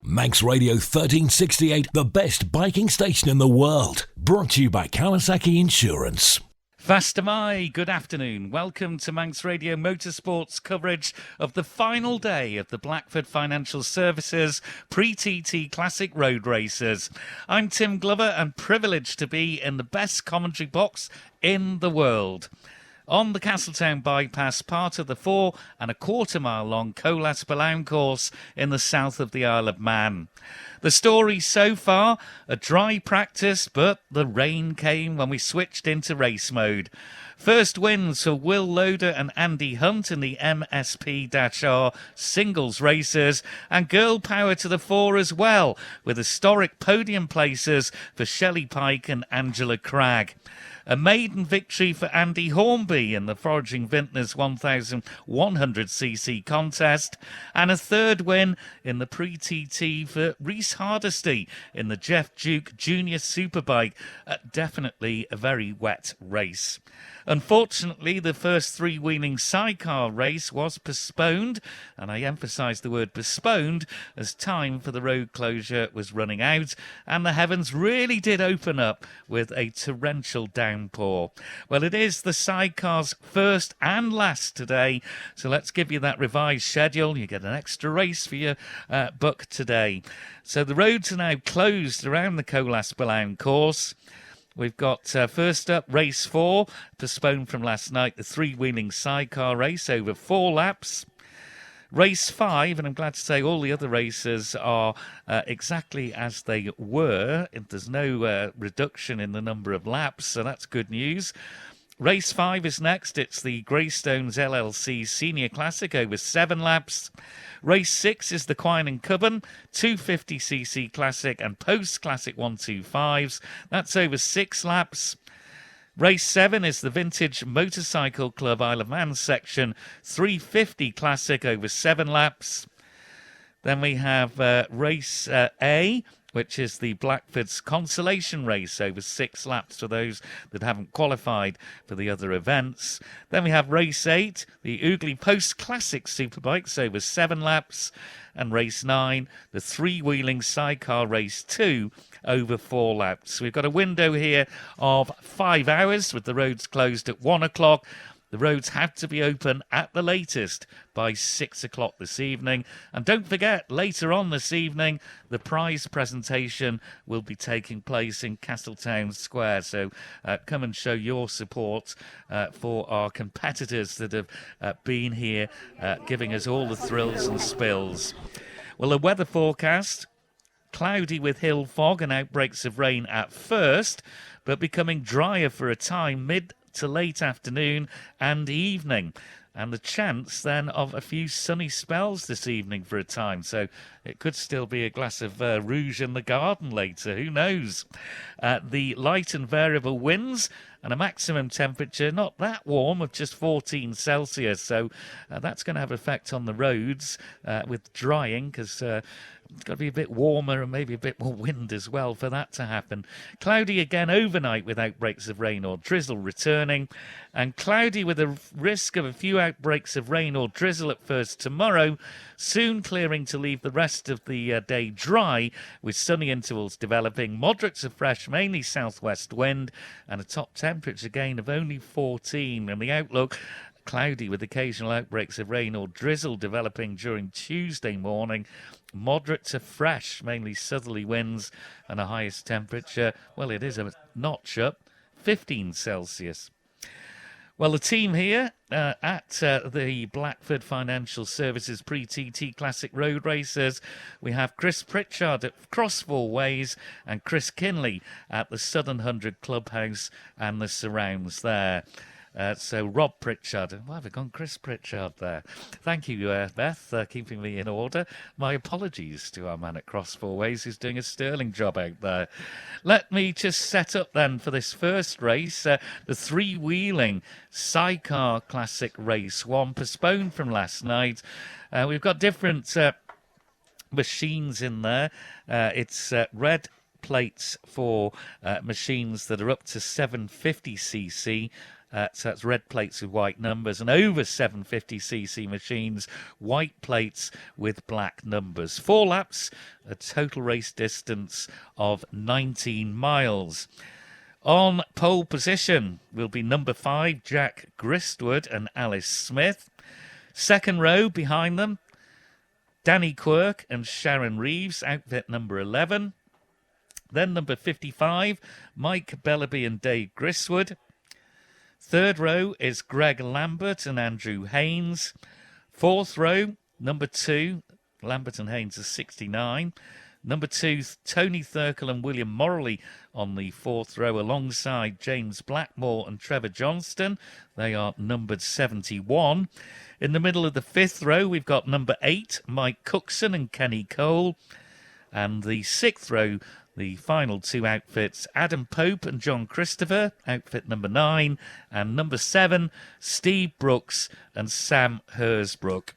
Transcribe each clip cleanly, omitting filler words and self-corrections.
Manx Radio 1368, the best biking station in the world. Brought to you by Kawasaki Insurance. Fastamai, good afternoon. Welcome to Manx Radio Motorsports coverage of the final day of the Blackford Financial Services Pre-TT Classic Road Races. I'm Tim Glover and privileged to be in the best commentary box in the world. On the Castletown bypass, part of the 4.25 mile long Billown Course in the south of the Isle of Man. The story so far, a dry practice, but the rain came when we switched into race mode. First wins for Will Loader and Andy Hunt in the MSP-R singles races, and girl power to the fore as well, with historic podium places for Shelley Pike and Angela Cragg. A maiden victory for Andy Hornby in the Foraging Vintners 1100cc contest, and a third win in the Pre-TT for Rhys Hardesty in the Jeff Duke Junior Superbike. Definitely a very wet race. Unfortunately, the first three-wheeling sidecar race was postponed, and I emphasise the word postponed, as time for the road closure was running out, and the heavens really did open up with a torrential downpour. Well, it is the sidecar's first and last today, so let's give you that revised schedule. You get an extra race for your buck today. So the roads are now closed around the Billown Course. We've got first up, race 4, postponed from last night, the three-wheeling sidecar race over 4 laps. Race 5, and I'm glad to say all the other races are exactly as they were. There's no reduction in the number of laps, so that's good news. Race 5 is next. It's the Greystones LLC Senior Classic over 7 laps. Race 6 is the Quine and Cubbon 250cc Classic and Post Classic 125s. That's over 6 laps. Race 7 is the Vintage Motorcycle Club Isle of Man section 350 Classic over 7 laps. Then we have race A, which is the Blackford's Consolation Race over 6 laps for those that haven't qualified for the other events. Then we have race 8, the Oogley Post Classic Superbikes over 7 laps. And race 9, the three-wheeling sidecar race 2 over 4 laps. We've got a window here of 5 hours with the roads closed at 1 o'clock. The roads have to be open at the latest by 6 o'clock this evening. And don't forget, later on this evening, the prize presentation will be taking place in Castletown Square. So come and show your support for our competitors that have been here, giving us all the thrills and spills. Well, the weather forecast, cloudy with hill fog and outbreaks of rain at first, but becoming drier for a time mid to late afternoon and evening, and the chance then of a few sunny spells this evening for a time, so it could still be a glass of rouge in the garden later, who knows. The light and variable winds and a maximum temperature not that warm of just 14 Celsius, so that's going to have effect on the roads with drying, because it's got to be a bit warmer and maybe a bit more wind as well for that to happen. Cloudy again overnight with outbreaks of rain or drizzle returning, and cloudy with a risk of a few outbreaks of rain or drizzle at first tomorrow, soon clearing to leave the rest of the day dry with sunny intervals developing, moderate to fresh, mainly southwest wind, and a top temperature gain of only 14. And the outlook, cloudy with occasional outbreaks of rain or drizzle developing during Tuesday morning. Moderate to fresh, mainly southerly winds, and a highest temperature, well, it is a notch up, 15 Celsius. Well, the team here at the Blackford Financial Services Pre-TT Classic Road Racers, we have Chris Pritchard at Crossfall Ways and Chris Kinley at the Southern 100 Clubhouse and the surrounds there. So Rob Pritchard, why have I gone Chris Pritchard there? Thank you, Beth, keeping me in order. My apologies to our man at Crossfall Ways, who's doing a sterling job out there. Let me just set up then for this first race, the three-wheeling sidecar classic race 1, postponed from last night. We've got different machines in there. It's red plates for machines that are up to 750cc. So that's red plates with white numbers, and over 750cc machines, white plates with black numbers. 4 laps, a total race distance of 19 miles. On pole position will be number 5, Jack Gristwood and Alice Smith. Second row behind them, Danny Quirk and Sharon Reeves, outfit number 11. Then number 55, Mike Bellaby and Dave Gristwood. Third row is Greg Lambert and Andrew Haynes. Fourth row, number 2, Lambert and Haynes are 69. Number 2, Tony Thurkel and William Morley on the fourth row, alongside James Blackmore and Trevor Johnston. They are numbered 71. In the middle of the fifth row, we've got number 8, Mike Cookson and Kenny Cole. And the sixth row, the final 2 outfits, Adam Pope and John Christopher, outfit number 9, and number 7, Steve Brooks and Sam Hersbrook.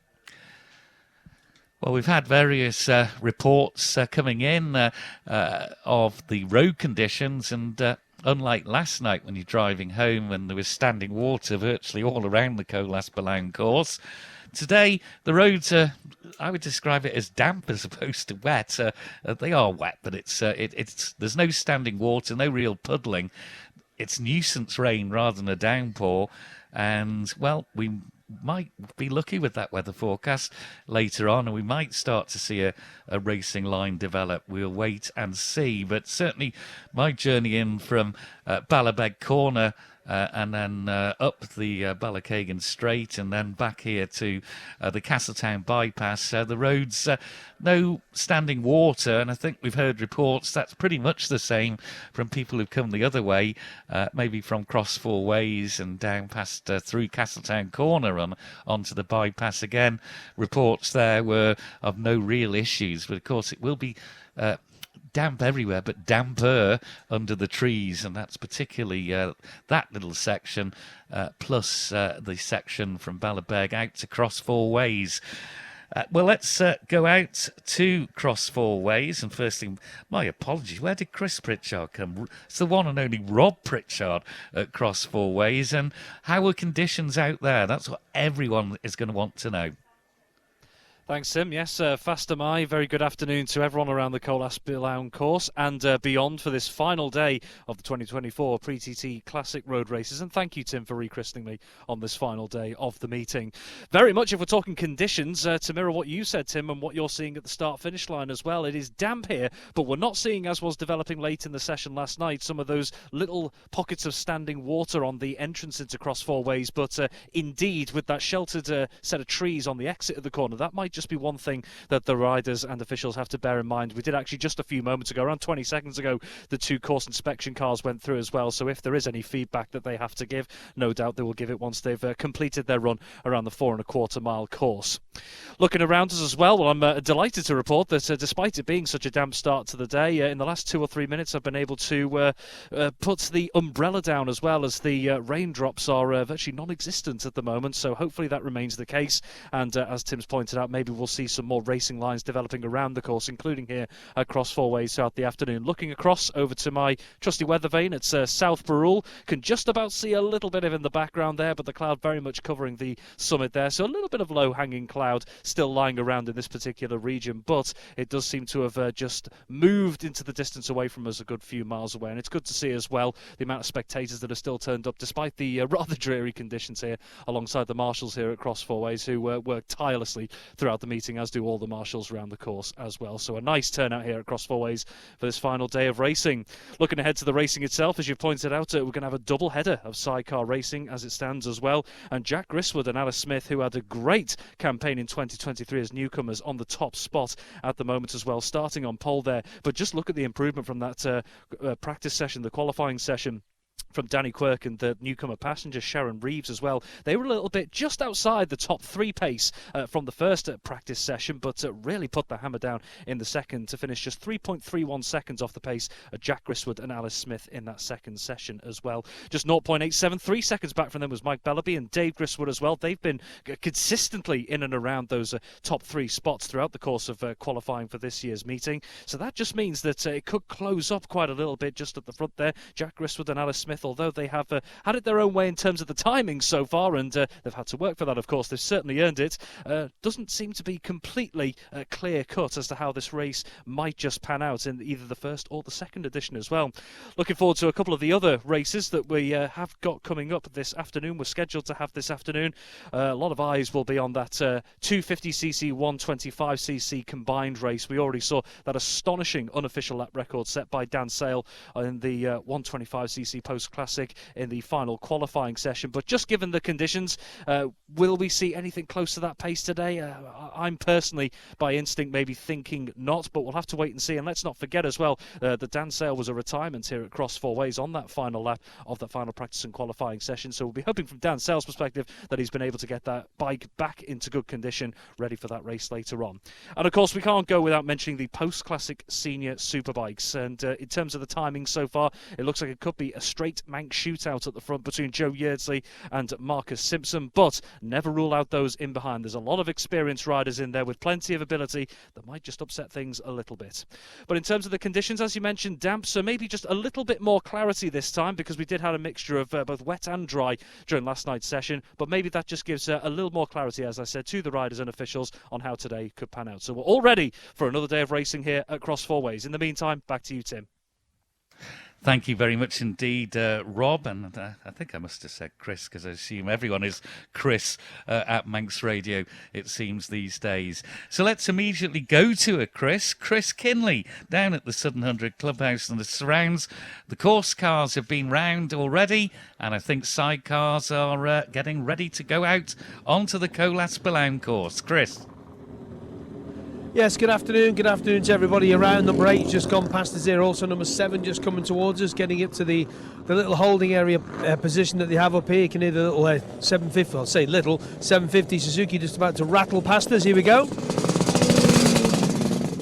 Well, we've had various reports coming in of the road conditions, and unlike last night when you're driving home and there was standing water virtually all around the Colas Billown Course, today the roads are, I would describe it as damp as opposed to wet. They are wet, but it's there's no standing water, no real puddling. It's nuisance rain rather than a downpour, and well, we might be lucky with that weather forecast later on, and we might start to see a racing line develop. We'll wait and see, but certainly my journey in from Ballabeg Corner and then up the Ballacagan Straight and then back here to the Castletown bypass. The roads, no standing water, and I think we've heard reports that's pretty much the same from people who've come the other way, maybe from Cross Four Ways and down past through Castletown Corner onto the bypass again. Reports there were of no real issues, but of course it will be damp everywhere, but damper under the trees, and that's particularly that little section, plus the section from Ballabeg out to Cross Four Ways. Well, let's go out to Cross Four Ways, and firstly, my apologies, where did Chris Pritchard come? It's the one and only Rob Pritchard at Cross Four Ways, and how are conditions out there? That's what everyone is going to want to know. Thanks, Tim. Yes, fast am I. Very good afternoon to everyone around the Colas Billown Course and beyond for this final day of the 2024 Pre-TT Classic Road Races. And thank you, Tim, for rechristening me on this final day of the meeting. Very much, if we're talking conditions, to mirror what you said, Tim, and what you're seeing at the start-finish line as well, it is damp here, but we're not seeing, as was developing late in the session last night, some of those little pockets of standing water on the entrance into Cross Four Ways. But indeed, with that sheltered set of trees on the exit of the corner, that might just be one thing that the riders and officials have to bear in mind. We did actually just a few moments ago, around 20 seconds ago, the 2 course inspection cars went through as well, so if there is any feedback that they have to give, no doubt they will give it once they've completed their run around the 4.25 mile course. Looking around us as well, I'm delighted to report that despite it being such a damp start to the day, in the last 2 or 3 minutes I've been able to put the umbrella down, as well as the raindrops are virtually non-existent at the moment, so hopefully that remains the case, and as Tim's pointed out, maybe we'll see some more racing lines developing around the course, including here at Cross Four Ways throughout the afternoon. Looking across over to my trusty weather vane, it's South Barrule. Can just about see a little bit of in the background there, but the cloud very much covering the summit there, so a little bit of low-hanging cloud still lying around in this particular region, but it does seem to have just moved into the distance away from us a good few miles away, and it's good to see as well the amount of spectators that are still turned up despite the rather dreary conditions here, alongside the marshals here at Cross Four Ways, who work tirelessly throughout the meeting, as do all the marshals around the course as well. So a nice turnout here at Cross Four Ways for this final day of racing. Looking ahead to the racing itself, as you pointed out, we're going to have a double header of sidecar racing as it stands as well, and Jack Gristwood and Alice Smith, who had a great campaign in 2023 as newcomers, on the top spot at the moment as well, starting on pole there. But just look at the improvement from that practice session, the qualifying session, from Danny Quirk and the newcomer passenger Sharon Reeves as well. They were a little bit just outside the top 3 pace from the first practice session, but really put the hammer down in the second to finish just 3.31 seconds off the pace of Jack Gristwood and Alice Smith in that second session as well. Just 0.873 seconds back from them was Mike Bellaby and Dave Gristwood as well. They've been consistently in and around those top 3 spots throughout the course of qualifying for this year's meeting. So that just means that it could close up quite a little bit just at the front there. Jack Gristwood and Alice Smith fourth, although they have had it their own way in terms of the timing so far, and they've had to work for that, of course. They've certainly earned it. Doesn't seem to be completely clear-cut as to how this race might just pan out in either the first or the second edition as well. Looking forward to a couple of the other races that we have got coming up this afternoon. We're scheduled to have this afternoon. A lot of eyes will be on that 250cc, 125cc combined race. We already saw that astonishing unofficial lap record set by Dan Sale in the 125cc post-classic in the final qualifying session. But just given the conditions, will we see anything close to that pace today? I'm personally, by instinct, maybe thinking not, but we'll have to wait and see. And let's not forget as well that Dan Sale was a retirement here at Cross Four Ways on that final lap of that final practice and qualifying session. So we'll be hoping from Dan Sale's perspective that he's been able to get that bike back into good condition, ready for that race later on. And of course, we can't go without mentioning the post-classic senior superbikes. And in terms of the timing so far, it looks like it could be a straight Manx shootout at the front between Joe Yeardsley and Marcus Simpson, but never rule out those in behind. There's a lot of experienced riders in there with plenty of ability that might just upset things a little bit. But in terms of the conditions, as you mentioned, damp, so maybe just a little bit more clarity this time, because we did have a mixture of both wet and dry during last night's session, but maybe that just gives a little more clarity, as I said, to the riders and officials on how today could pan out. So we're all ready for another day of racing here at Cross Four Ways. In the meantime, back to you, Tim. Thank you very much indeed, Rob. And I think I must have said Chris, because I assume everyone is Chris at Manx Radio, it seems, these days. So let's immediately go to a Chris Kinley, down at the Southern 100 Clubhouse and the surrounds. The course cars have been round already, and I think sidecars are getting ready to go out onto the Billown Course. Chris. Yes, good afternoon to everybody around. Number 8 just gone past us here, also number 7 just coming towards us, getting up to the little holding area position that they have up here. You can hear the little 750, I'll say little, 750 Suzuki just about to rattle past us. Here we go.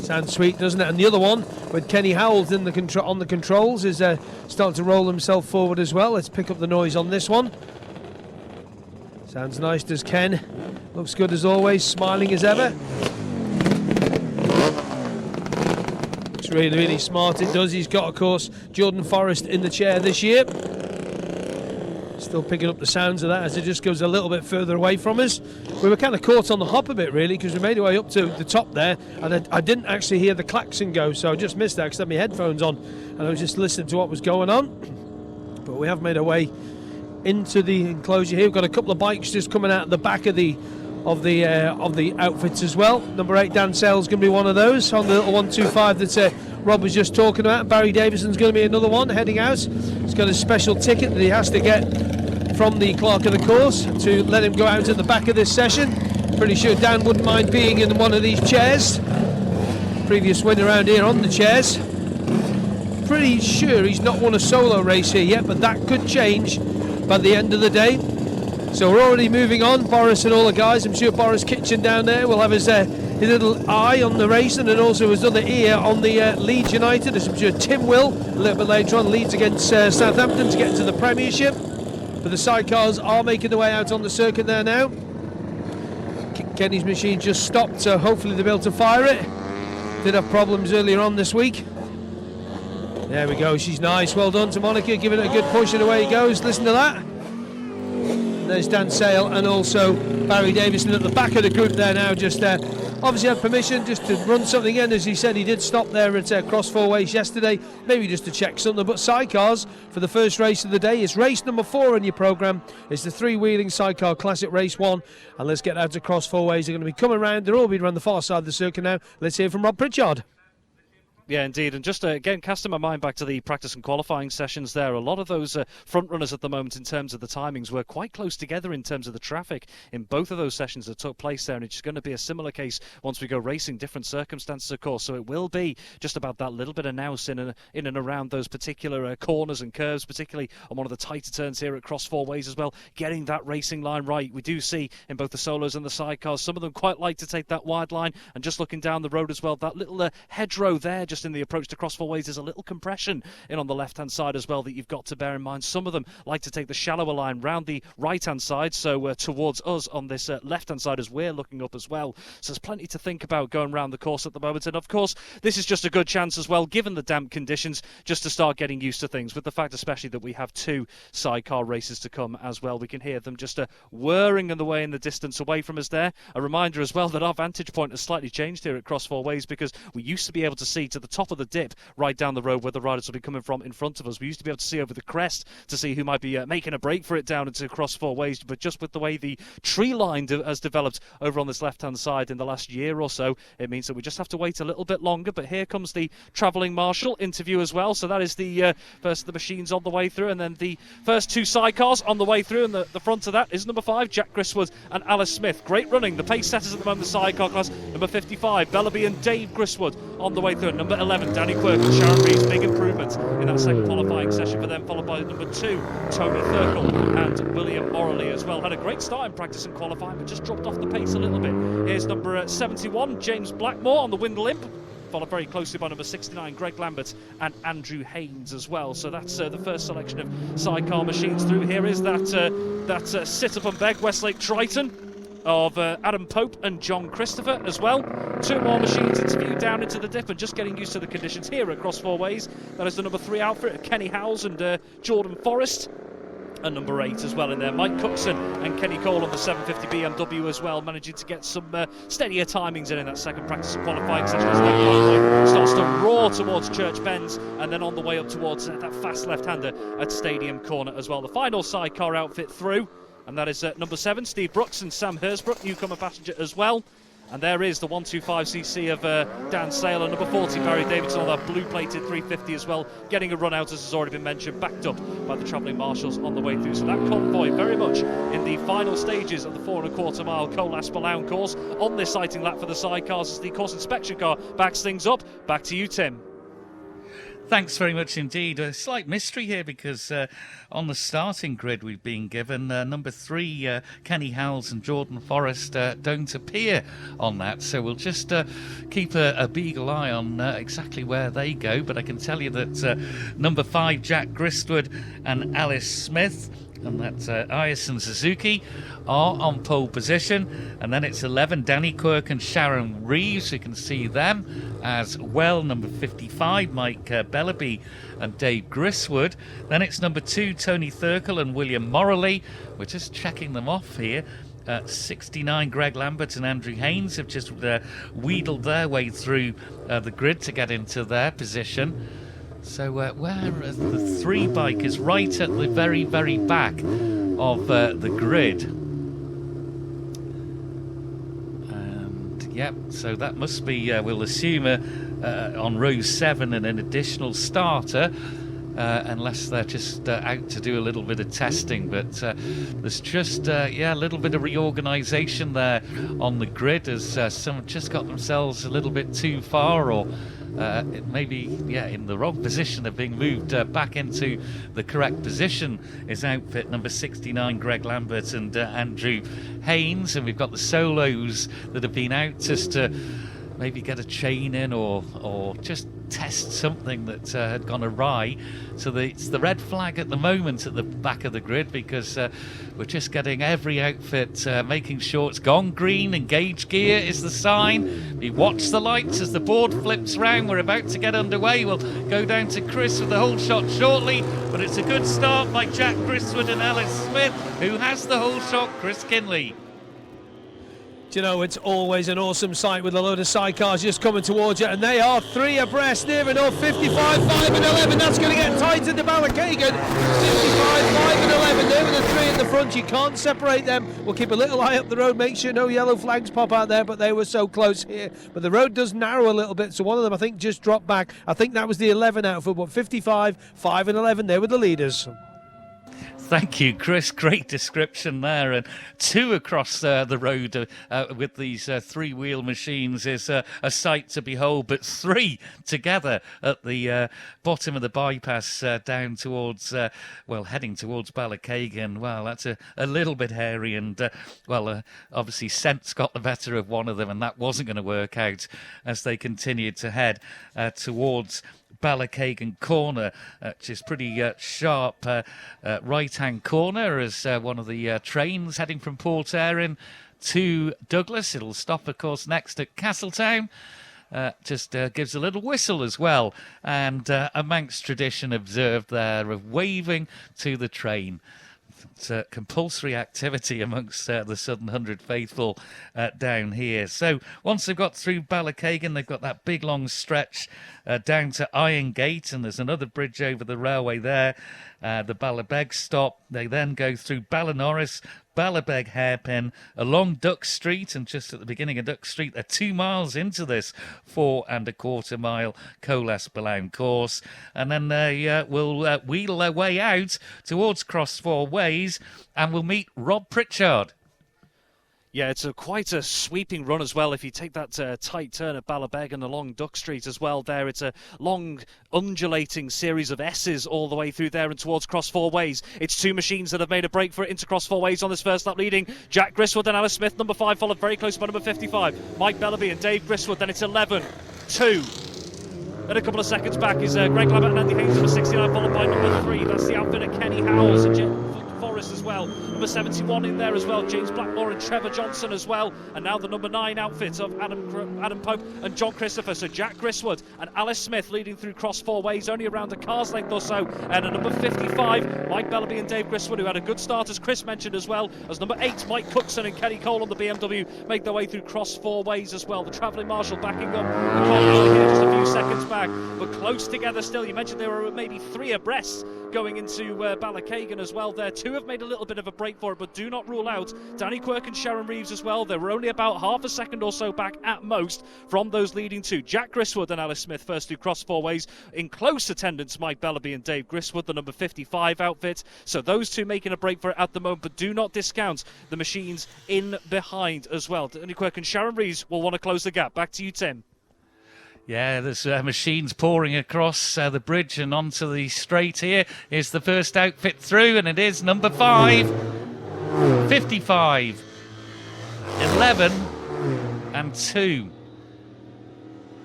Sounds sweet, doesn't it? And the other one, with Kenny Howells on the controls, is starting to roll himself forward as well. Let's pick up the noise on this one. Sounds nice, does Ken. Looks good as always, smiling as ever. Really, really smart it does. He's got, of course, Jordan Forrest in the chair this year. Still picking up the sounds of that as it just goes a little bit further away from us. We were kind of caught on the hop a bit, really, because we made our way up to the top there, and I didn't actually hear the klaxon go, so I just missed that because I had my headphones on, and I was just listening to what was going on. But we have made our way into the enclosure here. We've got a couple of bikes just coming out of the back of the outfits as well. Number 8 Dan Sale's going to be one of those on the little 125 that Rob was just talking about. Barry Davison's going to be another one heading out. He's got a special ticket that he has to get from the clerk of the course to let him go out at the back of this session. Pretty sure Dan wouldn't mind being in one of these chairs. Previous winner around here on the chairs. Pretty sure he's not won a solo race here yet, but that could change by the end of the day. So we're already moving on, Boris and all the guys. I'm sure Boris Kitchen down there will have his little eye on the racing, and also his other ear on the Leeds United, as I'm sure Tim will a little bit later on. Leeds against Southampton to get into the Premiership. But the sidecars are making their way out on the circuit there now. Kenny's machine just stopped, so hopefully they'll be able to fire it. Did have problems earlier on this week. There we go, she's nice. Well done to Monica, giving it a good push, and away he goes. Listen to that. There's Dan Sale and also Barry Davison at the back of the group there now, just obviously had permission just to run something in. As he said, he did stop there at Cross Four Ways yesterday, maybe just to check something. But sidecars for the first race of the day is race number 4 in your programme. It's the three-wheeling sidecar classic race 1, and let's get out to Cross Four Ways. They're going to be coming around. They're all being around the far side of the circuit now. Let's hear from Rob Pritchard. Yeah, indeed. And just again, casting my mind back to the practice and qualifying sessions there, a lot of those front runners at the moment in terms of the timings were quite close together in terms of the traffic in both of those sessions that took place there. And it's going to be a similar case once we go racing, different circumstances, of course. So it will be just about that little bit of nous in and around those particular corners and curves, particularly on one of the tighter turns here at Cross Four Ways as well, getting that racing line right. We do see in both the solos and the sidecars, some of them quite like to take that wide line, and just looking down the road as well, that little hedgerow there just just in the approach to cross 4 ways, there's a little compression in on the left-hand side as well that you've got to bear in mind. Some of them like to take the shallower line round the right-hand side, so towards us on this left-hand side as we're looking up as well. So there's plenty to think about going around the course at the moment. And of course, this is just a good chance as well, given the damp conditions, just to start getting used to things, with the fact especially that we have 2 sidecar races to come as well. We can hear them just whirring in the way in the distance away from us there. A reminder as well that our vantage point has slightly changed here at Cross 4 Ways, because we used to be able to see to the top of the dip right down the road where the riders will be coming from in front of us. We used to be able to see over the crest to see who might be making a break for it down into Cross 4 Ways, but just with the way the tree line has developed over on this left-hand side in the last year or so, it means that we just have to wait a little bit longer. But here comes the travelling marshal interview as well. So that is the first of the machines on the way through, and then the first 2 sidecars on the way through, and the front of that is number 5, Jack Griswold and Alice Smith. Great running. The pace setters at the moment, the sidecar class. Number 55, Bellaby and Dave Griswold on the way through. Number 11, Danny Quirk and Sharon Reeves. Big improvements in that second qualifying session for them, followed by number 2, Tony Thurkel and William Morley as well. Had a great start in practice and qualifying, but just dropped off the pace a little bit. Here's number 71, James Blackmore on the wind limp, followed very closely by number 69, Greg Lambert and Andrew Haynes as well. So that's the first selection of sidecar machines through. Here is that sit-up and beg Westlake Triton of Adam Pope and John Christopher as well. 2 more machines interviewed down into the dip and just getting used to the conditions here at Cross 4 Ways. That is the number 3 outfit of Kenny Howells and Jordan Forrest. And number 8 as well in there, Mike Cookson and Kenny Cole on the 750 BMW as well, managing to get some steadier timings in that second practice and qualifying session as that starts to roar towards Church Bends, and then on the way up towards that fast left-hander at Stadium Corner as well. The final sidecar outfit through, and that is number 7, Steve Brooks and Sam Hersbrook, newcomer passenger as well. And there is the 125cc of Dan Saylor, number 40, Barry Davidson on that blue-plated 350 as well, getting a run out, as has already been mentioned, backed up by the travelling marshals on the way through. So that convoy very much in the final stages of the 4.25 mile Colas Billown course on this sighting lap for the sidecars as the course inspection car backs things up. Back to you, Tim. Thanks very much indeed. A slight mystery here because on the starting grid we've been given number 3, Kenny Howells and Jordan Forrest don't appear on that. So we'll just keep a beagle eye on exactly where they go. But I can tell you that number 5, Jack Gristwood and Alice Smith, and that's Ayerson Suzuki, are on pole position. And then it's 11, Danny Quirk and Sharon Reeves. You can see them as well. Number 55, Mike Bellaby and Dave Griswood. Then it's number 2, Tony Thurkel and William Morley. We're just checking them off here. 69, Greg Lambert and Andrew Haynes have just wheedled their way through the grid to get into their position. So where are the 3 bikers? Right at the very, very back of the grid. And yep, so that must be, we'll assume, on row 7 and an additional starter. Unless they're just out to do a little bit of testing. But there's just, a little bit of reorganisation there on the grid as someone just got themselves a little bit too far, or maybe in the wrong position of being moved back into the correct position is outfit number 69, Greg Lambert and Andrew Haynes. And we've got the solos that have been out just to maybe get a chain in or just test something that had gone awry. So it's the red flag at the moment at the back of the grid, because we're just getting every outfit making sure it's gone green. Engage gear is the sign. We watch the lights as the board flips round. We're about to get underway. We'll go down to Chris with the whole shot shortly, but it's a good start by Jack Griswood and Alice Smith, who has the whole shot. Chris Kinley. Do you know, it's always an awesome sight with a load of sidecars just coming towards you, and they are 3 abreast near enough. 55, 5 and 11, that's going to get tight into Ballackagan. 55, 5 and 11, there with the 3 in the front. You can't separate them. We'll keep a little eye up the road, make sure no yellow flags pop out there, but they were so close here. But the road does narrow a little bit, so one of them I think just dropped back. I think that was the 11 outfit, but 55, 5 and 11, they were the leaders. Thank you, Chris. Great description there. And 2 across the road with these 3-wheel machines is a sight to behold. But 3 together at the bottom of the bypass down towards, heading towards Ballakegan. Well, that's a little bit hairy. And, obviously sense got the better of one of them. And that wasn't going to work out as they continued to head towards Ballakegan corner, which is pretty sharp right-hand corner as one of the trains heading from Port Erin to Douglas. It'll stop, of course, next at Castletown. Just gives a little whistle as well, and a Manx tradition observed there of waving to the train. It's a compulsory activity amongst the Southern 100 faithful down here. So once they've got through Ballakegan, they've got that big long stretch down to Iron Gate, and there's another bridge over the railway there, the Ballabeg stop. They then go through Ballinorris, Ballabeg hairpin, along Duck Street, and just at the beginning of Duck Street, they're 2 miles into this 4.25 mile Colas Billown course, and then they will wheel their way out towards Cross Four Ways, and we'll meet Rob Pritchard. Yeah, it's quite a sweeping run as well. If you take that tight turn at Ballabeg and along Duck Street as well there, it's a long undulating series of S's all the way through there and towards Cross Four Ways. It's 2 machines that have made a break for it into Cross Four Ways on this first lap, leading Jack Griswold and Alice Smith, number 5, followed very close by number 55, Mike Bellaby and Dave Griswold. Then it's 11, 2. Then a couple of seconds back is Greg Lambert and Andy Haynes, number 69, followed by number 3. That's the outfit of Kenny Howells and Forrest as well. Number 71 in there as well, James Blackmore and Trevor Johnson as well. And now the number 9 outfit of Adam Pope and John Christopher. So Jack Griswood and Alice Smith leading through Cross Four Ways, only around a car's length or so. And at number 55, Mike Bellaby and Dave Griswood, who had a good start, as Chris mentioned as well. As number 8, Mike Cookson and Kenny Cole on the BMW make their way through Cross Four Ways as well. The travelling marshal backing up the car here just a few seconds back, but close together still. You mentioned there were maybe 3 abreast going into Ballakegan as well there. 2 have made a little bit of a break for it, but do not rule out Danny Quirk and Sharon Reeves as well. They were only about half a second or so back at most from those leading 2. Jack Griswood and Alice Smith first through Cross Four Ways. In close attendance, Mike Bellaby and Dave Griswood, the number 55 outfit. So those 2 making a break for it at the moment, but do not discount the machines in behind as well. Danny Quirk and Sharon Reeves will want to close the gap. Back to you, Tim. Yeah, there's machines pouring across the bridge and onto the straight here. Here's the first outfit through, and it is number 5, 55, 11 and 2,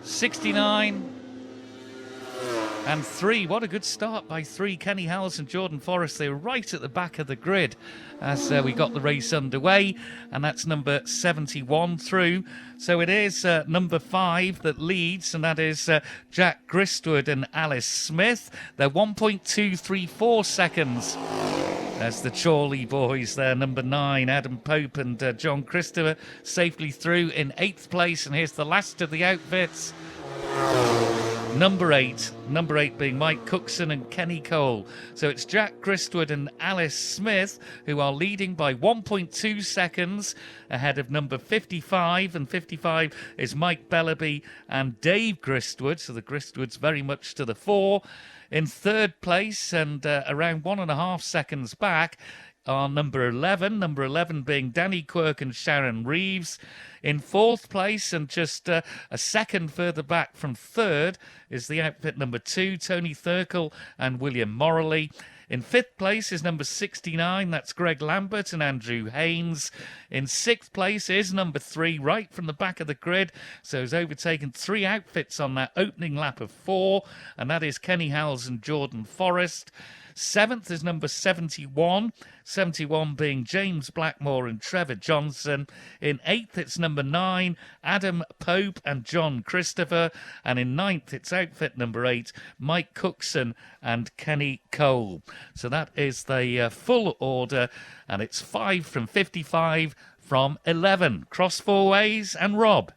69 and 3. What a good start by 3. Kenny Howells and Jordan Forrest. They were right at the back of the grid as we got the race underway, and that's number 71 through. So it is number 5 that leads, and that is Jack Griswood and Alice Smith. They're 1.234 seconds. That's the Chorley boys there, number 9, Adam Pope and John Christopher, safely through in 8th place. And here's the last of the outfits. Number 8 being Mike Cookson and Kenny Cole. So it's Jack Griswood and Alice Smith who are leading by 1.2 seconds ahead of number 55, and 55 is Mike Bellaby and Dave Griswood. So the Griswoods very much to the fore. In 3rd place and around 1.5 seconds back are number 11 being Danny Quirk and Sharon Reeves. In 4th place and just a second further back from 3rd is the outfit number 2, Tony Thurkel and William Morley. In 5th place is number 69, that's Greg Lambert and Andrew Haynes. In 6th place is number 3, right from the back of the grid, so he's overtaken 3 outfits on that opening lap of 4, and that is Kenny Howells and Jordan Forrest. 7th is number 71 being James Blackmore and Trevor Johnson. In 8th, it's number 9, Adam Pope and John Christopher. And in 9th, it's outfit number 8, Mike Cookson and Kenny Cole. So that is the full order, and it's 5 from 55 from 11. Cross Four Ways and Rob.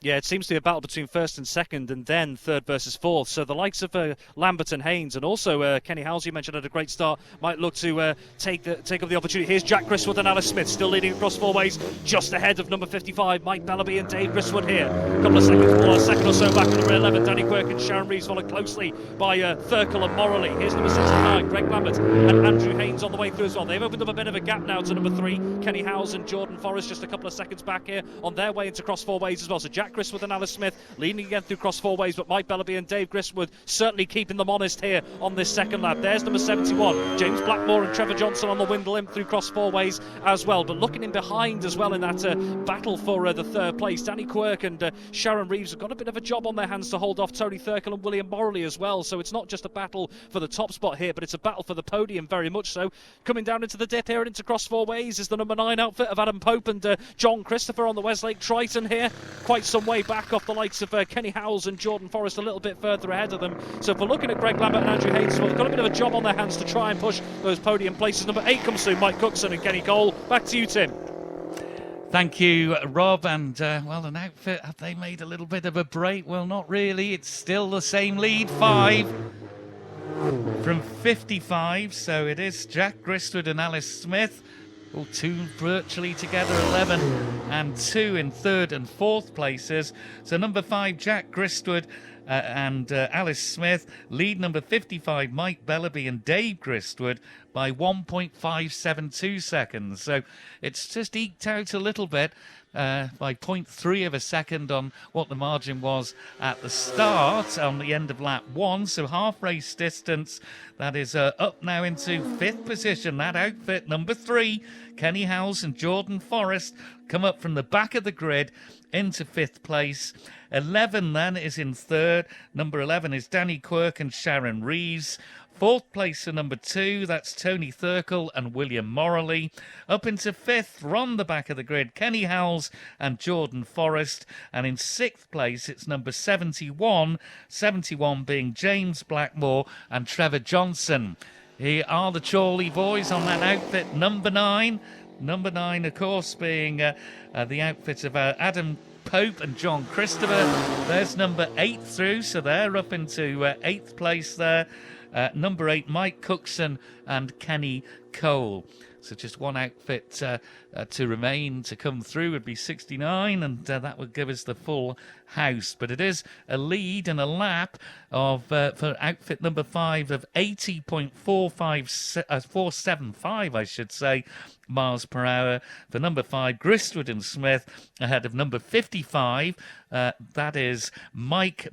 Yeah, it seems to be a battle between first and second, and then third versus fourth. So the likes of Lambert and Haynes, and also Kenny Howes, you mentioned, had a great start, might look to take up the opportunity. Here's Jack Griswold and Alice Smith, still leading across four ways, just ahead of number 55, Mike Bellaby and Dave Griswold here. A couple of seconds, a second or so back to number 11, Danny Quirk and Sharon Reeves, followed closely by Thurkel and Morley. Here's number 69, Greg Lambert and Andrew Haynes on the way through as well. They've opened up a bit of a gap now to number 3, Kenny Howes and Jordan Forrest, just a couple of seconds back here on their way into cross four ways as well. So Jack Griswold and Alice Smith leading again through cross four ways, but Mike Bellaby and Dave Griswold certainly keeping them honest here on this second lap. There's number 71, James Blackmore and Trevor Johnson on the Windle in through cross four ways as well. But looking in behind as well in that battle for the third place, Danny Quirk and Sharon Reeves have got a bit of a job on their hands to hold off Tony Thurkel and William Morley as well. So it's not just a battle for the top spot here, but it's a battle for the podium very much so. Coming down into the dip here and into cross four ways is the number 9 outfit of Adam Pope and John Christopher on the Westlake Triton here. Quite some way back off the likes of Kenny Howes and Jordan Forrest, a little bit further ahead of them. So if we're looking at Greg Lambert and Andrew Haynes, well, they've got a bit of a job on their hands to try and push those podium places. Number 8 comes through, Mike Cookson and Kenny Cole. Back to you, Tim. Thank you, Rob. And, well, an outfit, have they made a little bit of a break? Well, not really. It's still the same lead, 5 from 55. So it is Jack Griswold and Alice Smith. All 2 virtually together, 11 and 2 in third and fourth places. So number 5, Jack Griswold and Alice Smith lead number 55, Mike Bellaby and Dave Griswold by 1.572 seconds. So it's just eked out a little bit by 0.3 of a second on what the margin was at the start on the end of lap 1. So half race distance, that is up now into 5th position. That outfit, number 3, Kenny Howes and Jordan Forrest, come up from the back of the grid into 5th place. 11 then is in third. Number 11 is Danny Quirk and Sharon Reeves. 4th place for number 2, that's Tony Thurkel and William Morley. Up into 5th, from the back of the grid, Kenny Howes and Jordan Forrest. And in 6th place, it's number 71, 71 being James Blackmore and Trevor Johnson. Here are the Chorley boys on that outfit, number 9. Number 9, of course, being the outfit of Adam Pope and John Christopher. There's number 8 through, so they're up into 8th place there. Number 8, Mike Cookson and Kenny Cole. So just one outfit to remain to come through would be 69, and that would give us the full house. But it is a lead and a lap of for outfit number 5 of 80.475, I should say, miles per hour. For number 5, Griswold and Smith ahead of number 55. That is Mike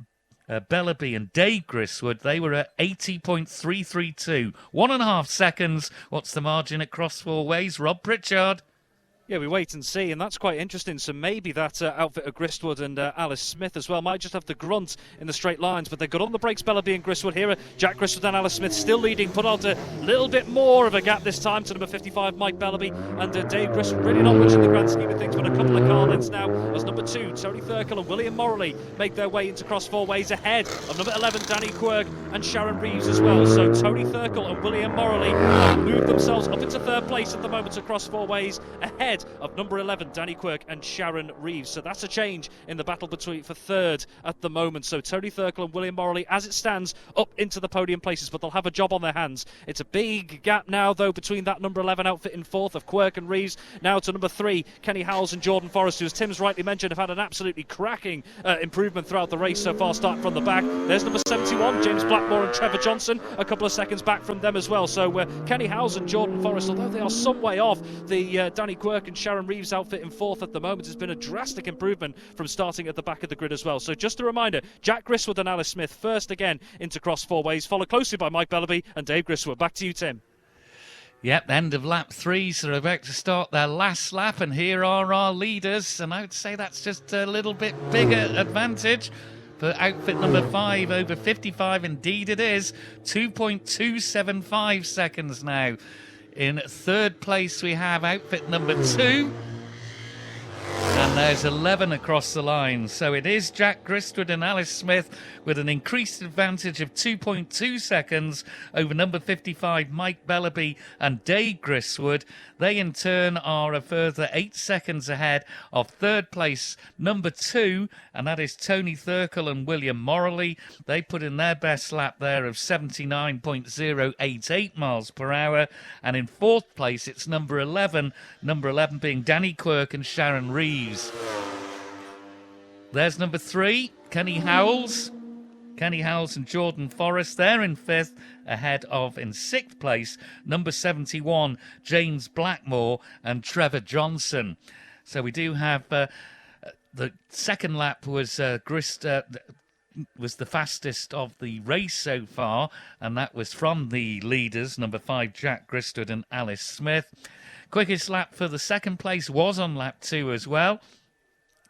Bellaby and Dave Griswold. They were at 80.332. 1.5 seconds. What's the margin at cross four ways? Rob Pritchard. Yeah, we wait and see, and that's quite interesting. So maybe that outfit of Griswold and Alice Smith as well might just have the grunt in the straight lines, but they've got on the brakes, Bellaby and Griswold here. Jack Griswold and Alice Smith still leading, put out a little bit more of a gap this time to number 55, Mike Bellaby, and Dave Griswold. Really not much in the grand scheme of things, but a couple of car lengths now as number 2, Tony Thurkel and William Morley make their way into cross four ways ahead of number 11, Danny Quirk and Sharon Reeves as well. So Tony Thurkel and William Morley have moved themselves up into third place at the moment across four ways ahead of number 11, Danny Quirk and Sharon Reeves. So that's a change in the battle for third at the moment. So Tony Thurkel and William Morley, as it stands, up into the podium places, but they'll have a job on their hands. It's a big gap now, though, between that number 11 outfit in fourth of Quirk and Reeves, now to number 3, Kenny Howes and Jordan Forrest, who, as Tim's rightly mentioned, have had an absolutely cracking improvement throughout the race so far, starting from the back. There's number 71, James Blackmore and Trevor Johnson, a couple of seconds back from them as well. So Kenny Howes and Jordan Forrest, although they are some way off the Danny Quirk and Sharon Reeves outfit in fourth at the moment, has been a drastic improvement from starting at the back of the grid as well. So just a reminder, Jack Griswold and Alice Smith first again into cross four ways, followed closely by Mike Bellaby and Dave Griswold. Back to you, Tim. Yep, end of lap 3, so they're about to start their last lap, and here are our leaders, and I would say that's just a little bit bigger advantage for outfit number 5 over 55. Indeed it is. 2.275 seconds now. In third place we have outfit number 2. And there's 11 across the line. So it is Jack Gristwood and Alice Smith with an increased advantage of 2.2 seconds over number 55, Mike Bellaby and Dave Gristwood. They in turn are a further 8 seconds ahead of third place, number 2, and that is Tony Thurkel and William Morley. They put in their best lap there of 79.088 miles per hour. And in fourth place, it's number 11 being Danny Quirk and Sharon Reeves. There's number 3, Kenny Howells. Kenny Howells and Jordan Forrest, they're in fifth, ahead of, in sixth place, number 71, James Blackmore and Trevor Johnson. So we do have the second lap was the fastest of the race so far, and that was from the leaders, number 5, Jack Gristwood and Alice Smith. Quickest lap for the second place was on lap 2 as well.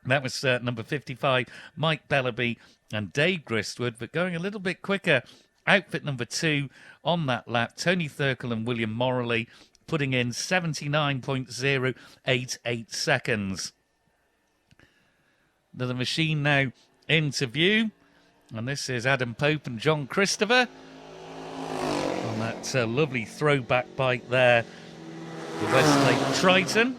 That was number 55, Mike Bellaby and Dave Gristwood, but going a little bit quicker, outfit number 2 on that lap, Tony Thurkel and William Morley, putting in 79.088 seconds. The machine now into view, and this is Adam Pope and John Christopher on that lovely throwback bike there, the Westlake Triton.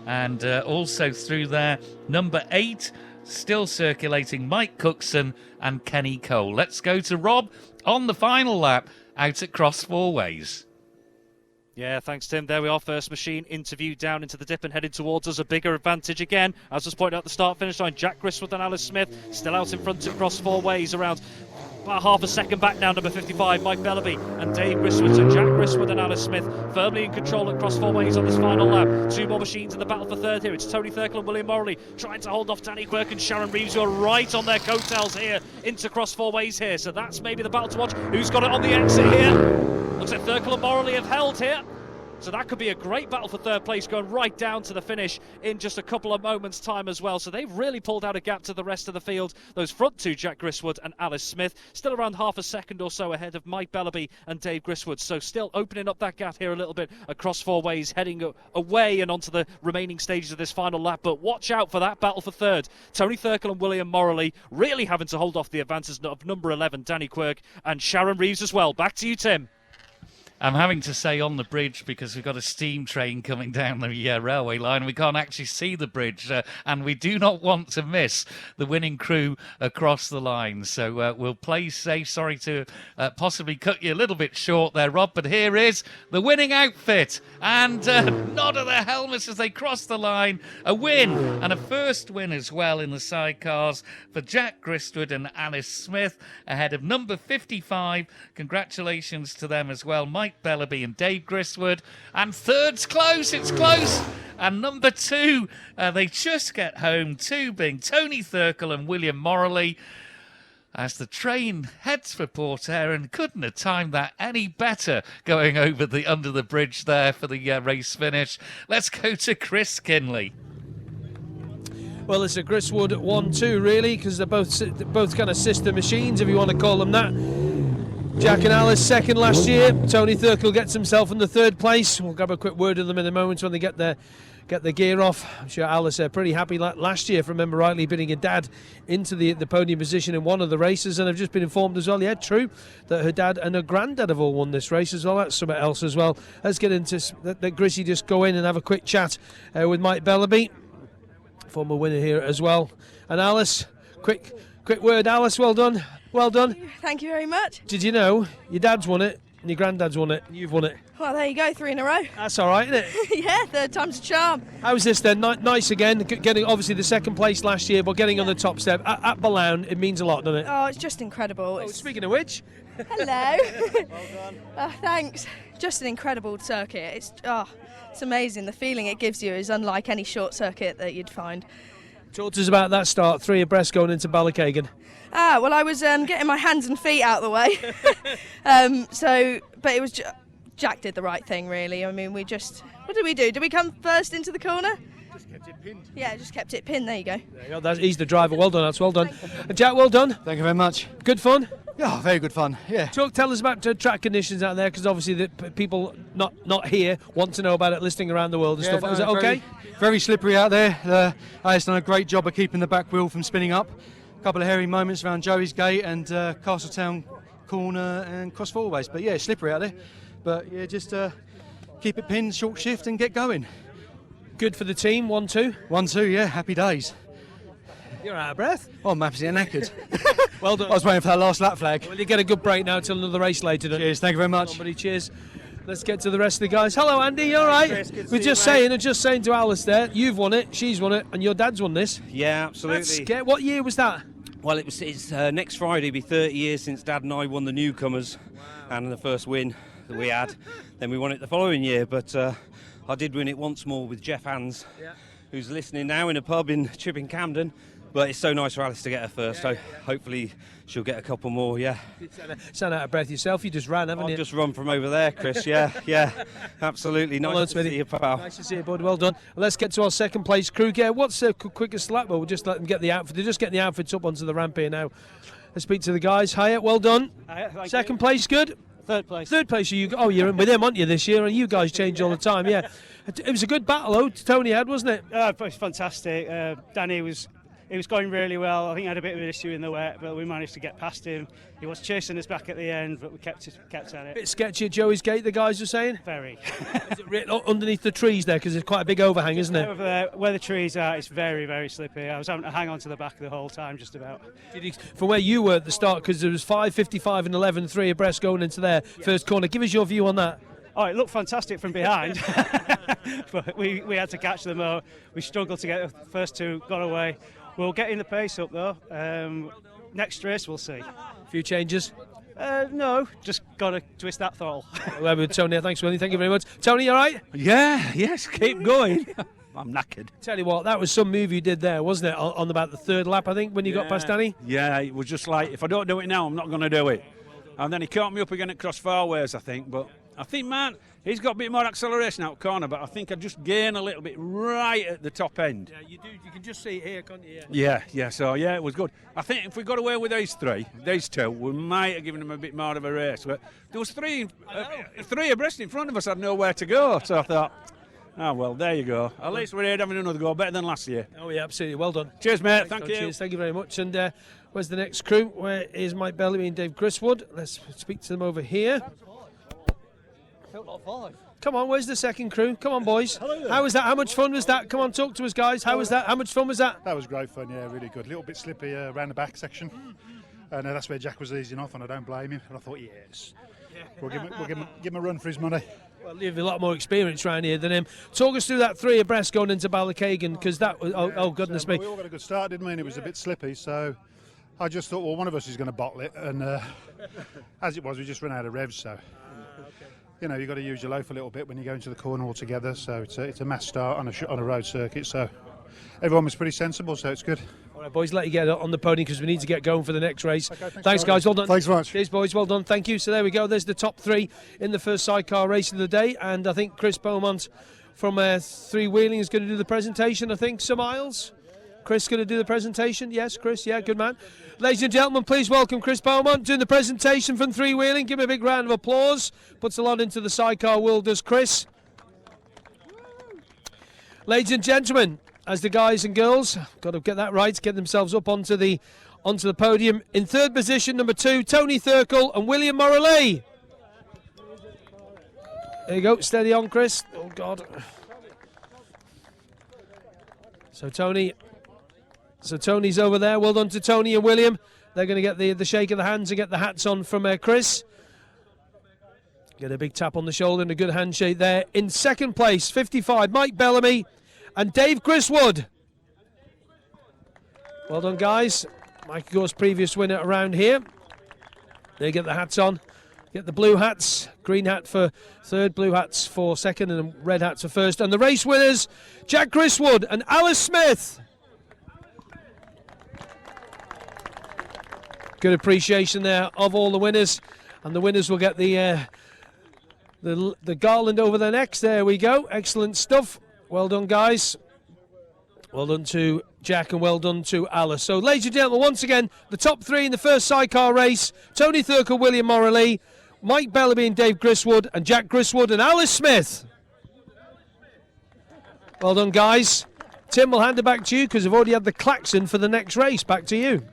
And also through there, number 8, still circulating, Mike Cookson and Kenny Cole. Let's go to Rob on the final lap out at Cross Four Ways. Yeah, thanks, Tim. There we are, first machine interview down into the dip and heading towards us. A bigger advantage again. As was pointed out at the start-finish line, Jack Gristwood and Alice Smith still out in front of Cross Four Ways, around about half a second back now, number 55, Mike Bellaby and Dave Gristwood. So Jack Gristwood and Alice Smith firmly in control at Cross Four Ways on this final lap. 2 more machines in the battle for third here. It's Tony Thurkel and William Morley trying to hold off Danny Quirk and Sharon Reeves, who are right on their coattails here into Cross Four Ways here. So that's maybe the battle to watch. Who's got it on the exit here? Looks like Thurkel and Morley have held here. So that could be a great battle for third place, going right down to the finish in just a couple of moments' time as well. So they've really pulled out a gap to the rest of the field. Those front 2, Jack Gristwood and Alice Smith, still around half a second or so ahead of Mike Bellaby and Dave Gristwood. So still opening up that gap here a little bit across Four Ways, heading away and onto the remaining stages of this final lap. But watch out for that battle for third. Tony Thurkel and William Morley really having to hold off the advances of number 11, Danny Quirk, and Sharon Reeves as well. Back to you, Tim. I'm having to say on the bridge because we've got a steam train coming down the railway line. We can't actually see the bridge, and we do not want to miss the winning crew across the line. So we'll play safe. Sorry to possibly cut you a little bit short there, Rob, but here is the winning outfit. And nod of their helmets as they cross the line. A win, and a first win as well in the sidecars for Jack Gristwood and Alice Smith, ahead of number 55. Congratulations to them as well, Mike Bellaby and Dave Gristwood. And third's close, it's close. And number 2, they just get home, 2 being Tony Thurkel and William Morley, as the train heads for Port Erin. Couldn't have timed that any better, going over under the bridge there for the race finish. Let's go to Chris Kinley. Well, it's a Gristwood 1-2 really, because they're both kind of sister machines, if you want to call them that. Jack and Alice second last year. Tony Thurkel gets himself in the third place. We'll grab a quick word with them in a moment when they get their gear off. I'm sure Alice pretty happy last year, if I remember rightly, bidding her dad into the podium position in one of the races. And I've just been informed as well, yeah, true, that her dad and her granddad have all won this race as well. That's something else as well. Let's get into let Grishy just go in and have a quick chat with Mike Bellaby, former winner here as well. And Alice, quick word, Alice, well done. Well done. Thank you very much. Did you know your dad's won it and your granddad's won it and you've won it? Well, there you go, 3 in a row. That's all right, isn't it? Yeah, third time's a charm. How's this then? Nice again, getting obviously the second place last year, but getting on the top step at Billown, it means a lot, doesn't it? Oh, it's just incredible. Speaking of which. Hello. Well done. Thanks. Just an incredible circuit. It's amazing. The feeling it gives you is unlike any short circuit that you'd find. Talk to us about that start, 3 abreast going into Ballachagan. Well, I was getting my hands and feet out of the way. But it was Jack did the right thing, really. I mean, what did we do? Did we come first into the corner? Just kept it pinned. Yeah, just kept it pinned. There you go. There you go. He's the driver. Well done, that's well done. Jack, well done. Thank you very much. Good fun? Yeah, very good fun, yeah. Tell us about track conditions out there, because obviously the people not here want to know about it listening around the world and stuff. Is it okay? Very slippery out there. Alex done a great job of keeping the back wheel from spinning up. A couple of hairy moments around Joey's Gate and Castletown corner and cross fourways. But yeah, slippery out there. But yeah, just keep it pinned, short shift and get going. Good for the team, 1-2. 1-2, yeah, happy days. You're out of breath. Oh, I'm absolutely knackered. Well done. I was waiting for that last lap flag. Well, you get a good break now till another race later. Cheers, thank you very much. Somebody, cheers. Let's get to the rest of the guys. Hello, Andy. You all right? Chris, good to We're see just you, mate. saying to Alice there, you've won it, she's won it, and your dad's won this. Yeah, absolutely. What year was that? Well, it's next Friday, be 30 years since Dad and I won the newcomers, and the first win that we had. Then we won it the following year, but I did win it once more with Jeff Hands, who's listening now in a pub in Chipping Camden. But it's so nice for Alice to get her first, so hopefully she'll get a couple more, yeah. You sound out of breath yourself, you just ran, haven't you? I've just run from over there, Chris, yeah, absolutely. Nice to see you, pal. Nice to see you, bud, well done. Let's get to our second place crew. Yeah, what's the quickest lap? Well, we'll just let them get the outfit. They're just getting the outfits up onto the ramp here now. Let's speak to the guys. Hiya, well done. Second place, good? Third place. Third place, you're in with him, aren't you, this year? And you guys change all the time, yeah. It was a good battle, though, Tony had, wasn't it? It was fantastic. Danny was going really well. I think he had a bit of an issue in the wet, but we managed to get past him. He was chasing us back at the end, but we kept at it. Bit sketchy at Joey's Gate, the guys were saying? Very. Is it underneath the trees there? Because there's quite a big overhang, isn't it? Over there, where the trees are, it's very, very slippy. I was having to hang on to the back the whole time, just about. From where you were at the start, because there was 5:55 and 11, 3 abreast going into their first corner. Give us your view on that. Oh, it looked fantastic from behind, but we had to catch them out. We struggled to get the first two, got away. We'll get in the pace up though. Next race we'll see. A few changes? No, just got to twist that throttle. Well, with Tony, thanks, Willie. Thank you very much. Tony, you all right? Yes, keep going. I'm knackered. Tell you what, that was some move you did there, wasn't it? On about the third lap, I think, when you got past Danny? Yeah, it was just like, if I don't do it now, I'm not going to do it. And then he caught me up again at cross fairways, I think. But I think, man, he's got a bit more acceleration out corner, but I think I just gain a little bit right at the top end. Yeah, you do. You can just see it here, can't you? Yeah. So, yeah, it was good. I think if we got away with these two, we might have given them a bit more of a race. But there was three abreast in front of us had nowhere to go. So I thought, oh, well, there you go. At least we're here having another go, better than last year. Oh, yeah, absolutely. Well done. Cheers, mate. Thank you. Cheers. Thank you very much. And where's the next crew? Where is Mike Bellamy and Dave Griswood? Let's speak to them over here. Come on, where's the second crew? Come on, boys. How was that? How much fun was that? Come on, talk to us, guys. How was that? How much fun was that? That was great fun, yeah, really good. A little bit slippy around the back section. And that's where Jack was easing off, and I don't blame him. And I thought, yes, we'll give him a run for his money. Well, you have a lot more experience around here than him. Talk us through that 3 abreast going into Ballycagan, because that was, oh goodness me. We all got a good start, didn't we? And it was a bit slippy, so I just thought, well, one of us is going to bottle it. And as it was, we just ran out of revs, so. You know, you've got to use your loaf a little bit when you go into the corner altogether, so it's a mass start on a road circuit, so everyone was pretty sensible, so it's good. All right, boys, let you get on the podium because we need to get going for the next race. Okay, thanks guys, well done. Thanks very much. Cheers, boys, well done, thank you. So there we go, there's the top 3 in the first sidecar race of the day, and I think Chris Beaumont from 3 Wheeling is going to do the presentation, I think. Sir Miles? Chris going to do the presentation? Yes, Chris, yeah, good man. Ladies and gentlemen, please welcome Chris Beaumont doing the presentation from 3 Wheeling. Give him a big round of applause. Puts a lot into the sidecar world, does Chris. Ladies and gentlemen, as the guys and girls, got to get that right, get themselves up onto the podium. In third position, number 2, Tony Thurkle and William Morley. There you go, steady on, Chris. Oh, God. So Tony's over there. Well done to Tony and William. They're going to get the shake of the hands and get the hats on from Chris. Get a big tap on the shoulder and a good handshake there. In second place, 55, Mike Bellamy and Dave Griswood. Well done, guys. Mike, of course, previous winner around here. They get the hats on. Get the blue hats. Green hat for third, blue hats for second, and red hats for first. And the race winners, Jack Griswood and Alice Smith. Good appreciation there of all the winners, and the winners will get the garland over their necks. There we go. Excellent stuff. Well done, guys. Well done to Jack and well done to Alice. So, ladies and gentlemen, once again, the top 3 in the first sidecar race: Tony Thurkle, William Morley, Mike Bellaby and Dave Griswood, and Jack Griswood and Alice Smith. Well done, guys. Tim, we'll hand it back to you because I've already had the klaxon for the next race. Back to you.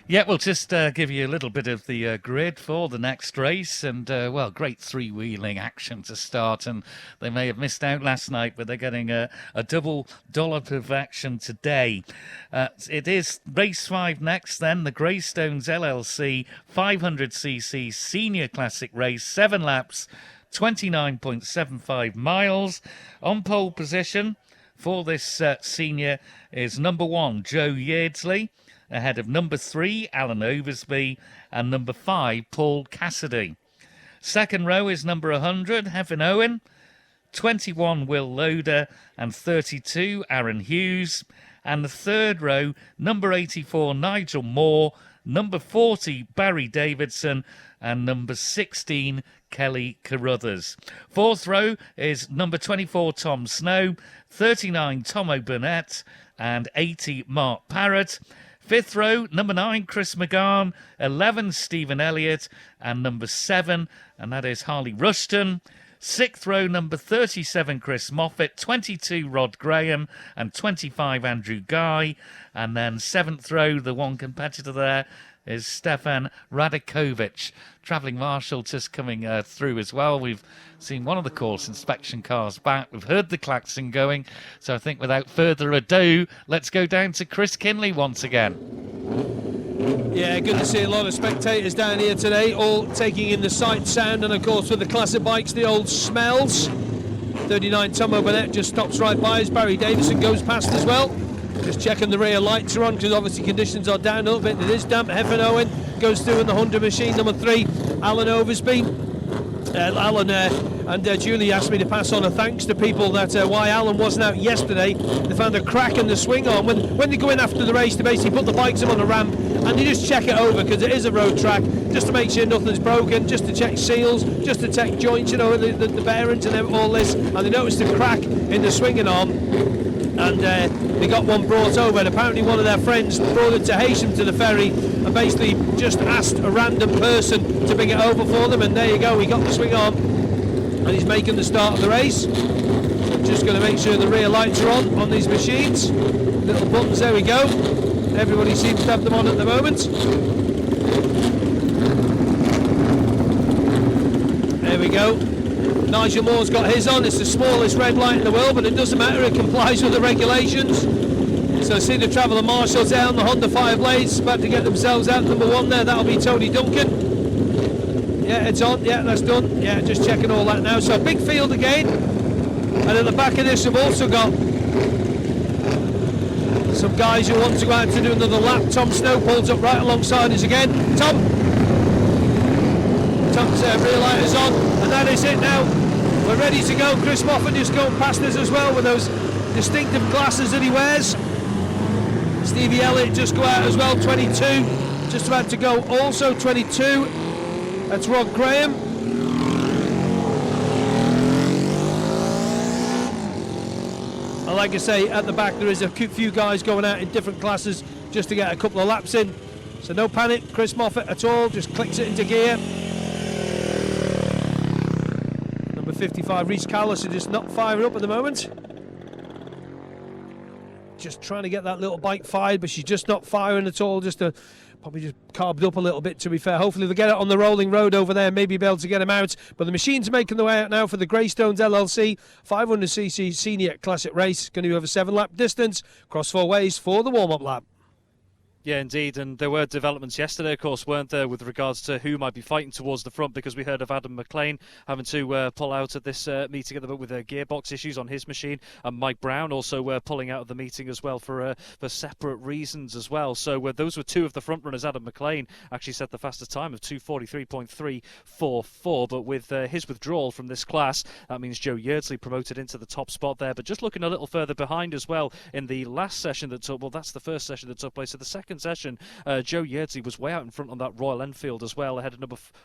Yeah, we'll just give you a little bit of the grid for the next race. And, well, great three-wheeling action to start. And they may have missed out last night, but they're getting a double dollop of action today. It is race 5 next, then, the Greystones LLC 500cc Senior Classic race, 7 laps, 29.75 miles. On pole position for this senior is number 1, Joe Yeardsley, ahead of number 3, Alan Oversby, and number 5, Paul Cassidy. Second row is number 100, Hefin Owen, 21, Will Loader, and 32, Aaron Hughes. And the third row, number 84, Nigel Moore, number 40, Barry Davidson, and number 16, Kelly Carruthers. Fourth row is number 24, Tom Snow, 39, Tomo Burnett, and 80, Mark Parrott. Fifth row, number 9, Chris McGahn, 11, Stephen Elliott, and number 7, and that is Harley Rushton. Sixth row, number 37, Chris Moffat, 22, Rod Graham, and 25, Andrew Guy. And then seventh row, the one competitor there is Stefan Radakovic. Travelling marshal just coming through as well. We've seen one of the course inspection cars back. We've heard the klaxon going. So I think without further ado, let's go down to Chris Kinley once again. Yeah, good to see a lot of spectators down here today, all taking in the sight, sound, and of course with the classic bikes, the old smells. 39 Tomo Burnett just stops right by us. Barry Davison goes past as well. Just checking the rear lights are on because obviously conditions are down a little bit. It is damp. Hefin Owen goes through in the Honda machine. Number 3, Alan Oversby. Alan and Julie asked me to pass on a thanks to people that why Alan wasn't out yesterday. They found a crack in the swing arm. When they go in after the race, they basically put the bikes up on a ramp and they just check it over because it is a road track, just to make sure nothing's broken, just to check seals, just to check joints, you know, the bearings and all this. And they noticed a crack in the swinging arm. And they got one brought over, and apparently one of their friends brought it to Heysham to the ferry and basically just asked a random person to bring it over for them, and there you go, he got the swing arm and he's making the start of the race. So I'm just going to make sure the rear lights are on these machines. Little buttons, there we go. Everybody seems to have them on at the moment. There we go. Nigel Moore's got his on. It's the smallest red light in the world, but it doesn't matter, it complies with the regulations. So I see the Traveller Marshals there on the Honda 5 blades, about to get themselves out. Number 1 there, that'll be Tony Duncan. Yeah, it's on, yeah, that's done. Yeah, just checking all that now. So a big field again. And at the back of this we've also got some guys who want to go out to do another lap. Tom Snow pulls up right alongside us again. Tom's rear light is on, and that is it now. We're ready to go. Chris Moffat just going past us as well with those distinctive glasses that he wears. Stevie Elliott just go out as well, 22. Just about to go also, 22. That's Rod Graham. And like I say, at the back there is a few guys going out in different classes just to get a couple of laps in. So no panic, Chris Moffat at all, just clicks it into gear. 55, Rhys Carlos are just not firing up at the moment. Just trying to get that little bike fired, but she's just not firing at all. Probably just carved up a little bit, to be fair. Hopefully they'll get it on the rolling road over there, maybe be able to get them out. But the machine's making the way out now for the Greystones LLC 500cc Senior Classic race. Going to have a 7-lap distance, cross 4 ways for the warm-up lap. Yeah, indeed, and there were developments yesterday, of course, weren't there, with regards to who might be fighting towards the front, because we heard of Adam McLean having to pull out at this meeting at the with gearbox issues on his machine, and Mike Brown also pulling out of the meeting as well for separate reasons as well. So those were 2 of the front runners. Adam McLean actually set the fastest time of 2:43.344, but with his withdrawal from this class, that means Joe Yeardsley promoted into the top spot there. But just looking a little further behind as well, in the last session that took, well, that's the first session that took place, so the second second session, Joe Yeardsley was way out in front on that Royal Enfield as well, ahead of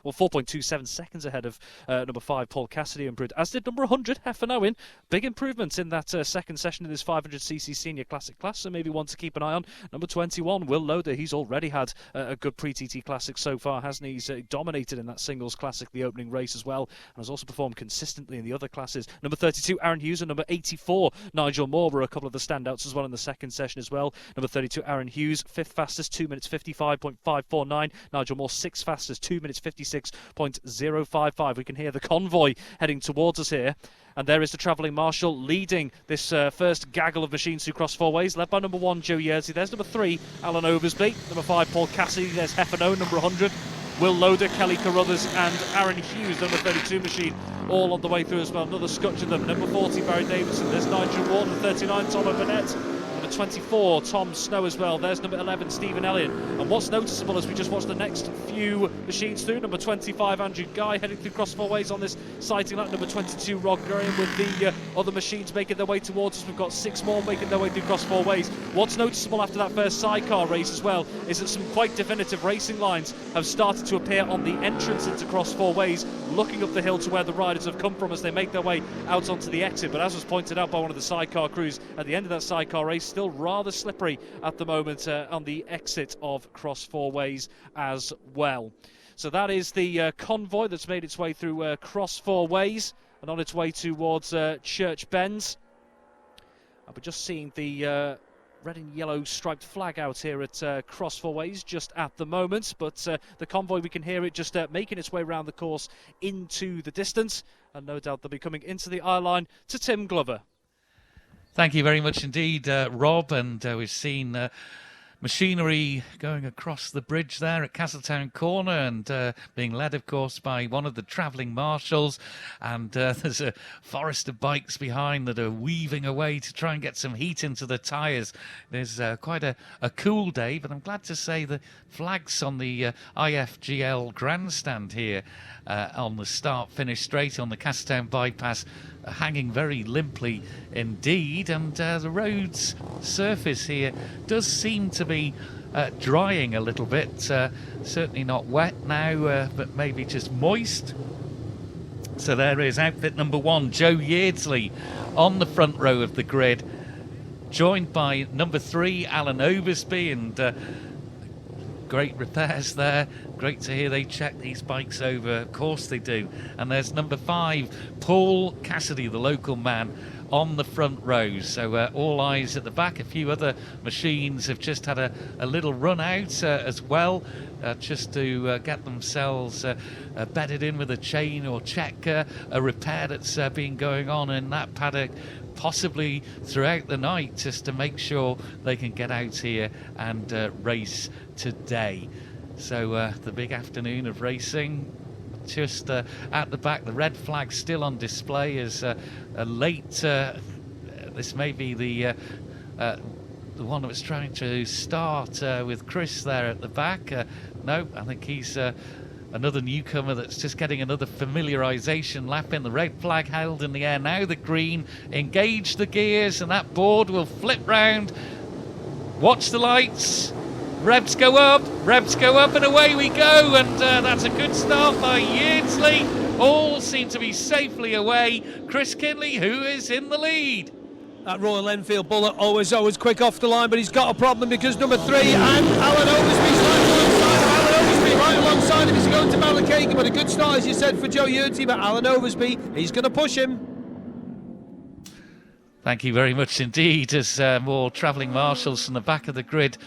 4.27 seconds ahead of number 5, Paul Cassidy and Brood, as did number 100, Heifer Owen. Big improvements in that second session of this 500cc Senior Classic class, so maybe one to keep an eye on. Number 21, Will Loader, he's already had a good pre-TT Classic so far, hasn't he? He's dominated in that singles classic, the opening race as well, and has also performed consistently in the other classes. Number 32, Aaron Hughes, and number 84, Nigel Moore were a couple of the standouts as well in the second session as well. Number 32, Aaron Hughes, 5th fastest, 2 minutes 55.549. Nigel Moore, 6th fastest, 2 minutes 56.055. We can hear the convoy heading towards us here. And there is the travelling marshal leading this first gaggle of machines who cross 4 ways, led by number 1, Joe Yeardsley. There's number 3, Alan Oversby. Number 5, Paul Cassidy. There's Heifer Owen, number 100. Will Loader, Kelly Carruthers and Aaron Hughes, number 32 machine, all on the way through as well. Another scutch of them. Number 40, Barry Davidson. There's Nigel Ward. Number 39, Tom Burnett. Number 24, Tom Snow as well. There's number 11, Stephen Elliott. And what's noticeable as we just watch the next few machines through, number 25, Andrew Guy, heading through cross 4 ways on this sighting lap. Number 22, Rod Graham, with the other machines making their way towards us. We've got 6 more making their way through cross 4 ways. What's noticeable after that first sidecar race as well is that some quite definitive racing lines have started to appear on the entrance into cross 4 ways, looking up the hill to where the riders have come from as they make their way out onto the exit. But as was pointed out by one of the sidecar crews at the end of that sidecar race, still rather slippery at the moment on the exit of cross 4 ways as well. So that is the convoy that's made its way through cross 4 ways and on its way towards Church Bends. We're just seeing the red and yellow striped flag out here at cross 4 ways just at the moment, but the convoy, we can hear it just making its way around the course into the distance, and no doubt they'll be coming into the eye line to Tim Glover. Thank you very much indeed, Rob. And we've seen machinery going across the bridge there at Castletown Corner and being led, of course, by one of the travelling marshals. And there's a forest of bikes behind that are weaving away to try and get some heat into the tyres. There's quite a cool day, but I'm glad to say the flags on the IFGL grandstand here on the start-finish straight on the Castletown bypass hanging very limply indeed, and the road's surface here does seem to be drying a little bit, certainly not wet now, but maybe just moist. So there is outfit number 1, Joe Yeardsley, on the front row of the grid, joined by number 3, Alan Oversby, and great repairs there. Great to hear they check these bikes over. Of course they do. And there's number 5, Paul Cassidy, the local man, on the front row. So all eyes at the back. A few other machines have just had a little run out as well, just to get themselves bedded in with a chain or check a repair that's been going on in that paddock, possibly throughout the night, just to make sure they can get out here and race today. So the big afternoon of racing just at the back. The red flag still on display as a late this may be the one that was trying to start with Chris there at the back. No, I think he's another newcomer that's just getting another familiarisation lap in. The red flag held in the air. Now the green. Engage the gears and that board will flip round. Watch the lights. Revs go up, and away we go. And that's a good start by Yeardsley. All seem to be safely away. Chris Kinley, who is in the lead. That Royal Enfield bullet always quick off the line, but he's got a problem because number 3 and Alan Oversby's right alongside him. He's going to Malachy, but a good start, as you said, for Joe Yeardsley. But Alan Oversby, he's going to push him. Thank you very much indeed, as more travelling marshals from the back of the grid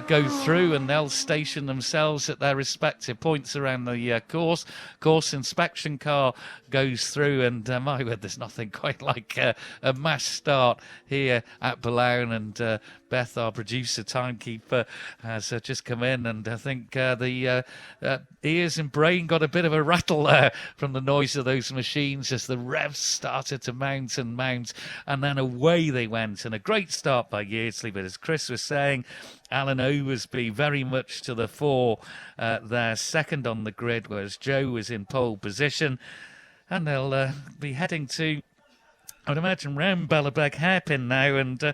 go through, and they'll station themselves at their respective points around the course. Course inspection car goes through, and my word, there's nothing quite like a mass start here at Billown. And Beth, our producer, timekeeper, has just come in, and I think the ears and brain got a bit of a rattle there from the noise of those machines as the revs started to mount, and then away they went. And a great start by Yeardsley, but as Chris was saying, Alan Oversby very much to the fore there, second on the grid, whereas Joe was in pole position. And they'll be heading to, I would imagine, round Bellebeck hairpin now, and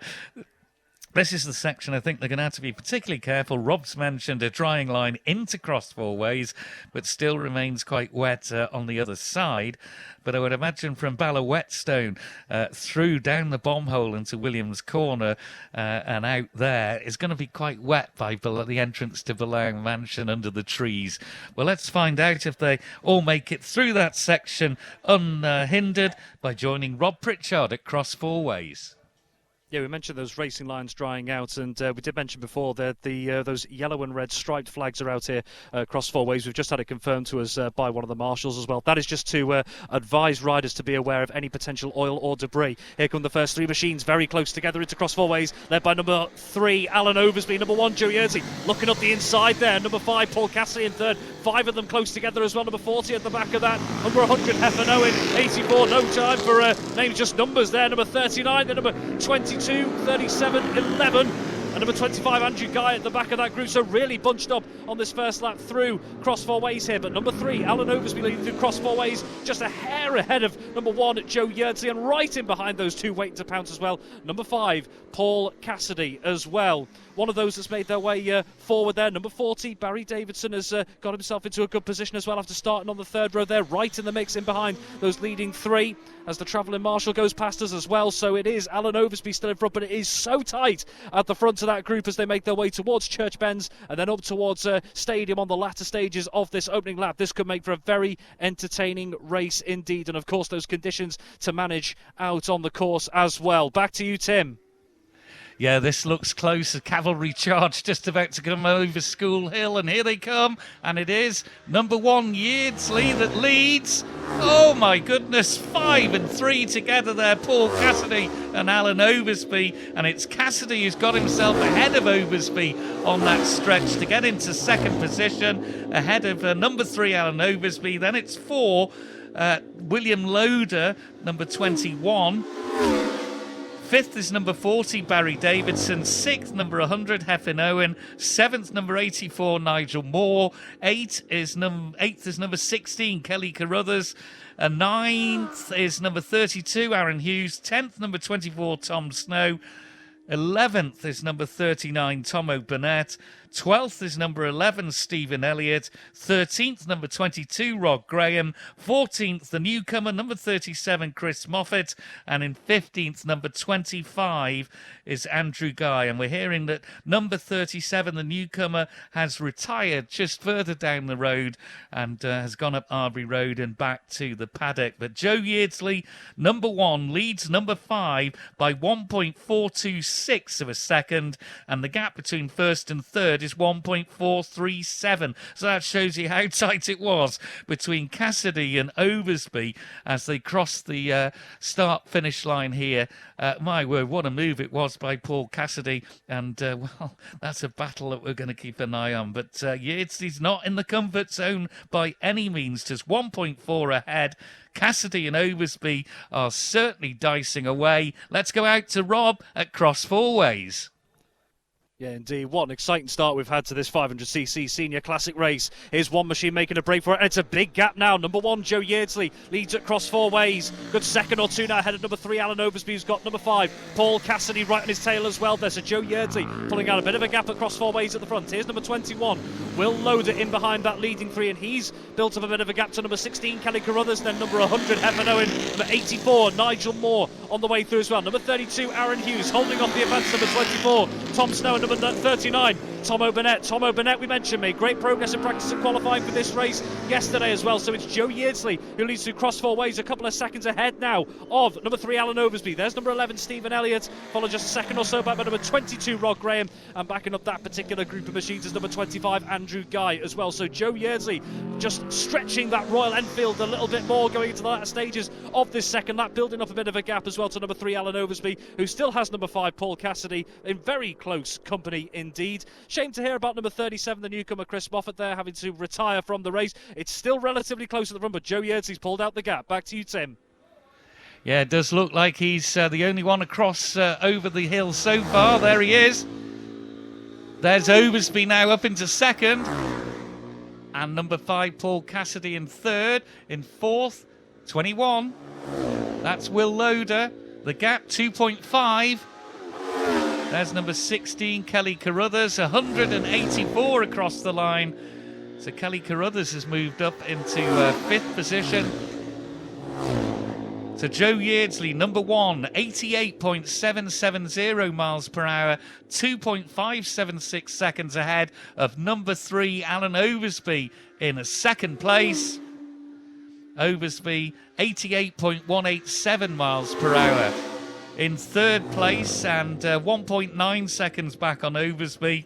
This is the section I think they're going to have to be particularly careful. Rob's mentioned a drying line into cross four ways, but still remains quite wet on the other side. But I would imagine from Bala Whetstone through down the bomb hole into Williams Corner and out there is going to be quite wet by the entrance to Billown Mansion under the trees. Well, let's find out if they all make it through that section unhindered by joining Rob Pritchard at cross four ways. Yeah, we mentioned those racing lines drying out, and we did mention before that those yellow and red striped flags are out here across four ways. We've just had it confirmed to us by one of the marshals as well. That is just to advise riders to be aware of any potential oil or debris. Here come the first three machines very close together into cross four ways, led by number 3, Alan Oversby, number 1, Joe Yeardsley, looking up the inside there, number 5, Paul Cassidy in third, 5 of them close together as well, number 40 at the back of that, number 100, Heffer Owen, 84, no time for names, just numbers there, number 39, then number 22, 37, 11, and number 25, Andrew Guy at the back of that group. So really bunched up on this first lap through cross four ways here. But number 3, Alan Oversby leading through cross four ways, just a hair ahead of number 1, Joe Yeardsley, and right in behind those two waiting to pounce as well. Number 5, Paul Cassidy as well. One of those that's made their way forward there. Number 40, Barry Davidson, has got himself into a good position as well after starting on the third row there, right in the mix in behind those leading 3 as the travelling marshal goes past us as well. So it is Alan Oversby still in front, but it is so tight at the front of that group as they make their way towards Church Bends and then up towards Stadium on the latter stages of this opening lap. This could make for a very entertaining race indeed, and of course those conditions to manage out on the course as well. Back to you, Tim. Yeah, this looks close. A cavalry charge just about to come over School Hill, and here they come. And it is number 1, Yeardsley, that leads. Oh my goodness, 5 and 3 together there, Paul Cassidy and Alan Oversby. And it's Cassidy who's got himself ahead of Oversby on that stretch to get into second position, ahead of number 3, Alan Oversby. Then it's 4, William Loader, number 21. 5th is number 40, Barry Davidson. 6th, number 100, Heffin Owen. 7th, number 84, Nigel Moore. 8th is number 16, Kelly Carruthers. 9th is number 32, Aaron Hughes. 10th, number 24, Tom Snow. 11th is number 39, Tomo Burnett. 12th is number 11, Stephen Elliott. 13th, number 22, Rod Graham. 14th, the newcomer, number 37, Chris Moffat. And in 15th, number 25, is Andrew Guy. And we're hearing that number 37, the newcomer, has retired just further down the road and has gone up Arbury Road and back to the paddock. But Joe Yeardsley, number 1, leads number 5 by 1.426 of a second. And the gap between first and third is 1.437. So that shows you how tight it was between Cassidy and Oversby as they crossed the start-finish line here. My word, what a move it was by Paul Cassidy. And, well, that's a battle that we're going to keep an eye on. But Yeardsley's not in the comfort zone by any means. Just 1.4 ahead. Cassidy and Oversby are certainly dicing away. Let's go out to Rob at Cross Four Ways. Yeah, indeed. What an exciting start we've had to this 500cc Senior Classic race. Here's one machine making a break for it, and it's a big gap now. Number 1, Joe Yeardsley, leads at cross four ways. Good second or two now ahead of number 3, Alan Oversby, who's got number 5, Paul Cassidy, right on his tail as well. There's a Joe Yeardsley pulling out a bit of a gap at cross four ways at the front. Here's number 21, Will Loader in behind that leading 3, and he's built up a bit of a gap to number 16, Kelly Carruthers, then number 100, Heffin Owen, number 84, Nigel Moore on the way through as well. Number 32, Aaron Hughes, holding off the advance, number 24, Tom Snow, and number 39, Tomo Burnett. Tomo Burnett, we mentioned, made great progress in practice and qualifying for this race yesterday as well. So it's Joe Yeardsley who leads through cross four ways, a couple of seconds ahead now of number 3, Alan Oversby. There's number 11, Stephen Elliott, followed just a second or so back by number 22, Rod Graham, and backing up that particular group of machines is number 25, Andrew Guy as well. So Joe Yeardsley just stretching that Royal Enfield a little bit more going into the latter stages of this second lap, building up a bit of a gap as well to number 3, Alan Oversby, who still has number 5, Paul Cassidy, in very close company indeed. Shame to hear about number 37, the newcomer Chris Moffat there, having to retire from the race. It's still relatively close at the front, but Joe Yeardsley's pulled out the gap. Back to you, Tim. Yeah, it does look like he's the only one across over the hill so far. There he is. There's Oversby now up into second. And number 5, Paul Cassidy in third. In fourth, 21. That's Will Loader. The gap, 2.5. There's number 16, Kelly Carruthers, 184 across the line. So Kelly Carruthers has moved up into 5th position. So Joe Yeardsley, number 1, 88.770 miles per hour, 2.576 seconds ahead of number 3, Alan Oversby, in 2nd place. Oversby, 88.187 miles per hour in 3rd place, and 1.9 seconds back on Oversby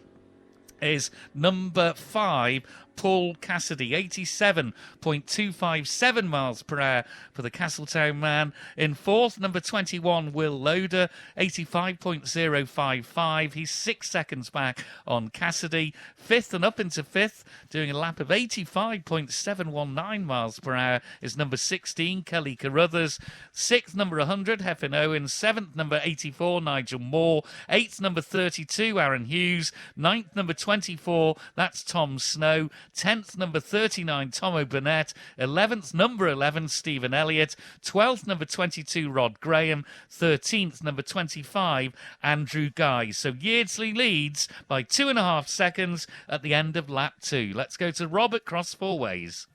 is number 5, Paul Cassidy, 87.257 miles per hour for the Castletown man. In 4th, number 21, Will Loader, 85.055. He's 6 seconds back on Cassidy. 5th and up into 5th, doing a lap of 85.719 miles per hour, is number 16, Kelly Carruthers. 6th, number 100, Heffin Owen. 7th, number 84, Nigel Moore. 8th, number 32, Aaron Hughes. 9th, number 24, that's Tom Snow. 10th, number 39, Tomo Burnett. 11th, number 11, Stephen Elliott. 12th, number 22, Rod Graham. 13th, number 25, Andrew Guy. So Yeardsley leads by 2.5 seconds at the end of lap 2. Let's go to Robert Cross Four Ways.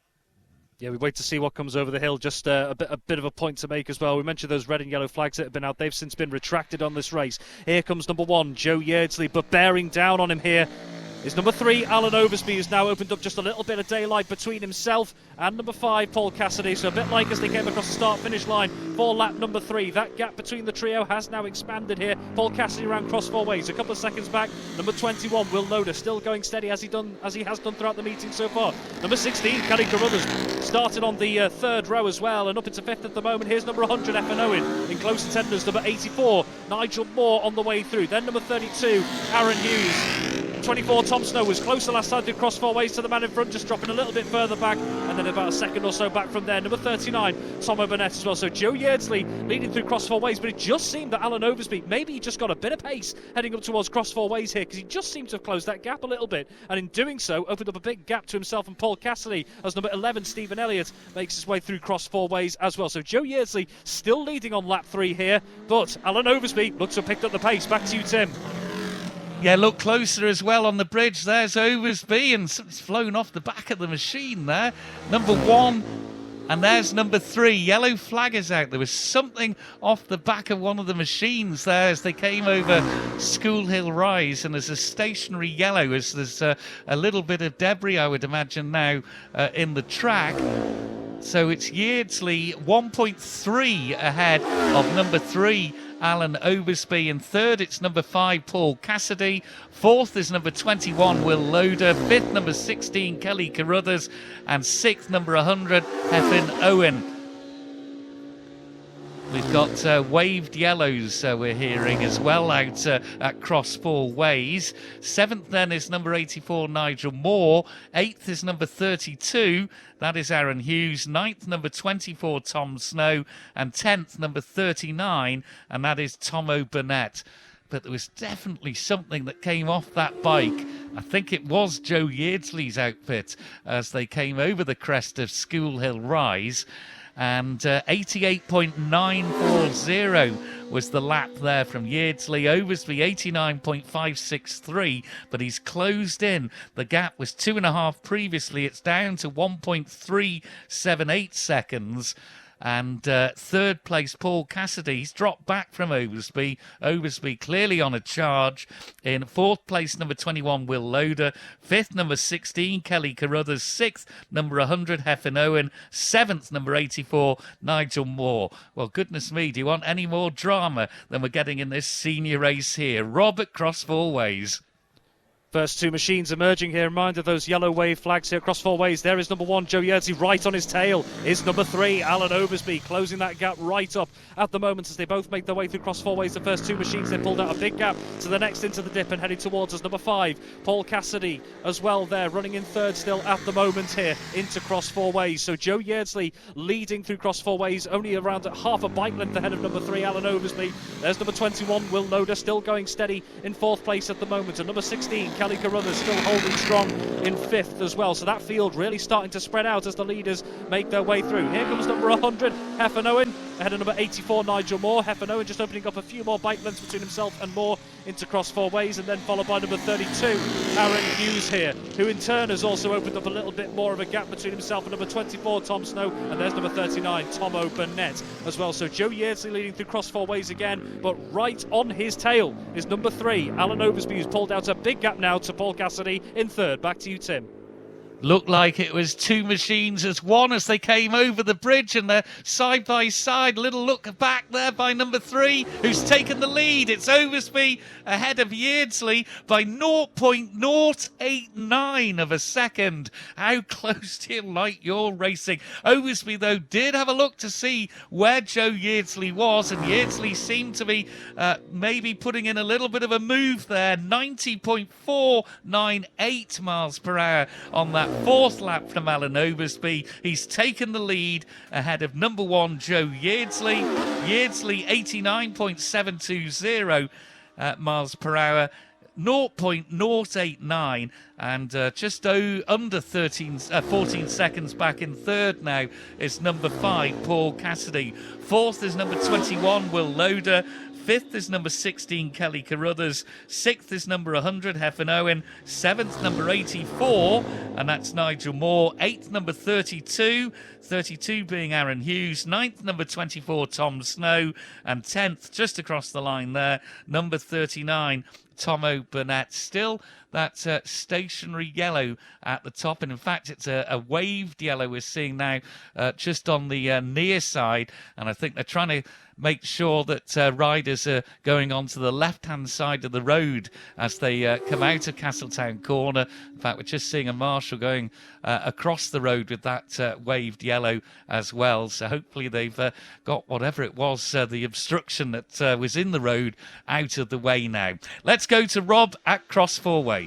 Yeah, we wait to see what comes over the hill. Just a bit of a point to make as well. We mentioned those red and yellow flags that have been out. They've since been retracted on this race. Here comes number 1, Joe Yeardsley, but bearing down on him here is number 3, Alan Oversby, who's now opened up just a little bit of daylight between himself and number 5, Paul Cassidy. So a bit like as they came across the start-finish line for lap number 3. That gap between the trio has now expanded here. Paul Cassidy around Cross Four Ways, a couple of seconds back. Number 21, Will Loader, still going steady as he has done throughout the meeting so far. Number 16, Kelly Carruthers, started on the 3rd row as well, and up into 5th at the moment. Here's number 100, Heffin Owen, in close attendance. Number 84, Nigel Moore on the way through. Then number 32, Aaron Hughes. 24, Tom Snow was closer last time through Cross Four Ways to the man in front, just dropping a little bit further back, and then about a second or so back from there. Number 39, Tomo Burnett as well. So Joe Yeardsley leading through Cross Four Ways, but it just seemed that Alan Oversby, maybe he just got a bit of pace heading up towards Cross Four Ways here, because he just seemed to have closed that gap a little bit, and in doing so opened up a big gap to himself and Paul Cassidy as number 11, Stephen Elliott, makes his way through Cross Four Ways as well. So Joe Yeardsley still leading on lap 3 here, but Alan Oversby looks to have picked up the pace. Back to you, Tim. Yeah, look closer as well on the bridge. There's Oversby, and something's flown off the back of the machine there. Number 1, and there's number 3. Yellow flag is out. There was something off the back of one of the machines there as they came over School Hill Rise, and there's a stationary yellow as there's a little bit of debris, I would imagine, now in the track. So it's Yeardsley 1.3 ahead of number 3, Alan Oversby. In 3rd, it's number 5, Paul Cassidy. 4th is number 21, Will Loader. 5th, number 16, Kelly Carruthers. And 6th, number 100, Heffin Owen. We've got waved yellows we're hearing as well out at Cross Four Ways. 7th then is number 84, Nigel Moore. 8th is number 32, that is Aaron Hughes. 9th, number 24, Tom Snow. And 10th, number 39, and that is Tomo Burnett. But there was definitely something that came off that bike. I think it was Joe Yeardsley's outfit as they came over the crest of School Hill Rise. And 88.940 was the lap there from Yeardsley. Oversby 89.563, but he's closed in. The gap was 2.5 previously. It's down to 1.378 seconds. And 3rd place, Paul Cassidy. He's dropped back from Oversby. Oversby clearly on a charge. In 4th place, number 21, Will Loader. 5th, number 16, Kelly Carruthers. 6th, number 100, Heffin Owen. 7th, number 84, Nigel Moore. Well, goodness me, do you want any more drama than we're getting in this senior race here? Robert Cross Four Ways. First 2 machines emerging here. Reminder of those yellow wave flags here across 4 ways. There is number 1, Joe Yeardsley, right on his tail. Is number 3, Alan Oversby, closing that gap right up at the moment as they both make their way through cross 4 ways. The first 2 machines, they pulled out a big gap to the next into the dip and heading towards us. Number 5, Paul Cassidy as well there, running in 3rd still at the moment here into cross 4 ways. So Joe Yeardsley leading through cross 4 ways, only around half a bike length ahead of number 3, Alan Oversby. There's number 21, Will Loader, still going steady in 4th place at the moment. And number 16, Kelly Carruthers, still holding strong in 5th as well. So that field really starting to spread out as the leaders make their way through. Here comes number 100, Heffin Owen, ahead of number 84, Nigel Moore. Heffernan Owen just opening up a few more bike lengths between himself and Moore into cross four ways, and then followed by number 32, Aaron Hughes here, who in turn has also opened up a little bit more of a gap between himself and number 24, Tom Snow, and there's number 39, Tomo Burnett as well. So Joe Yeardsley leading through cross four ways again, but right on his tail is number 3, Alan Oversby, who's pulled out a big gap now to Paul Cassidy in third. Back to you, Tim. Looked like it was two machines as one as they came over the bridge, and they're side by side. Little look back there by number 3, who's taken the lead. It's Oversby ahead of Yeardsley by 0.089 of a second. How close do you like your racing? Oversby, though, did have a look to see where Joe Yeardsley was, and Yeardsley seemed to be maybe putting in a little bit of a move there. 90.498 miles per hour on that fourth lap from Alan Oversby. He's taken the lead ahead of number 1, Joe Yeardsley. Yeardsley 89.720 miles per hour. 0.089 and just under 14 seconds back in third now is number 5, Paul Cassidy. Fourth is number 21, Will Loader. Fifth is number 16, Kelly Carruthers. Sixth is number 100, Heffernan Owen. Seventh, number 84, and that's Nigel Moore. Eighth, number 32 being Aaron Hughes. Ninth, number 24, Tom Snow. And 10th, just across the line there, number 39, Tomo Burnett. Still that stationary yellow at the top, and in fact it's a waved yellow we're seeing now just on the near side, and I think they're trying to make sure that riders are going onto the left-hand side of the road as they come out of Castletown Corner. In fact, we're just seeing a marshal going across the road with that waved yellow as well. So hopefully they've got whatever it was, the obstruction that was in the road, out of the way now. Let's go to Rob at Cross Four Ways.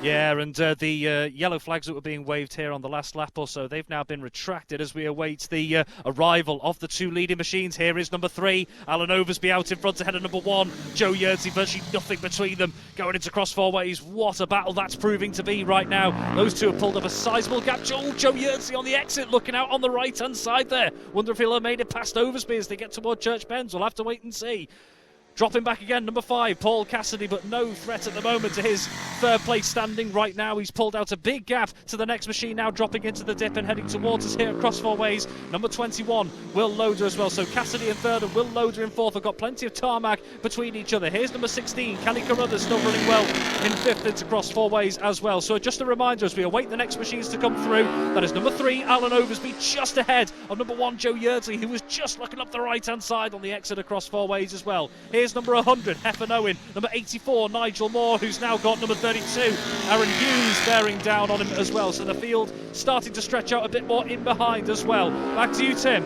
Yeah, and the yellow flags that were being waved here on the last lap or so, they've now been retracted as we await the arrival of the two leading machines. Here is number 3, Alan Oversby out in front ahead of number 1, Joe Yeardsley. Virtually nothing between them going into cross four ways. What a battle that's proving to be right now. Those two have pulled up a sizable gap. Joe Yeardsley on the exit, looking out on the right-hand side there. Wonder if he'll have made it past Oversby as they get toward Church Bends. We'll have to wait and see. Dropping back again, number 5, Paul Cassidy, but no threat at the moment to his third place standing right now. He's pulled out a big gap to the next machine now, dropping into the dip and heading towards us here across four ways. Number 21, Will Loader as well. So Cassidy in third and Will Loader in fourth. Have got plenty of tarmac between each other. Here's number 16, Kelly Carruthers, still running well in fifth into cross four ways as well. So just a reminder as we await the next machines to come through, that is number 3, Alan Oversby, just ahead of number 1, Joe Yeardsley, who was just looking up the right-hand side on the exit across four ways as well. Here's number 100, Heffernan Owen. Number 84, Nigel Moore, who's now got number 32, Aaron Hughes, bearing down on him as well. So the field starting to stretch out a bit more in behind as well. Back to you, Tim.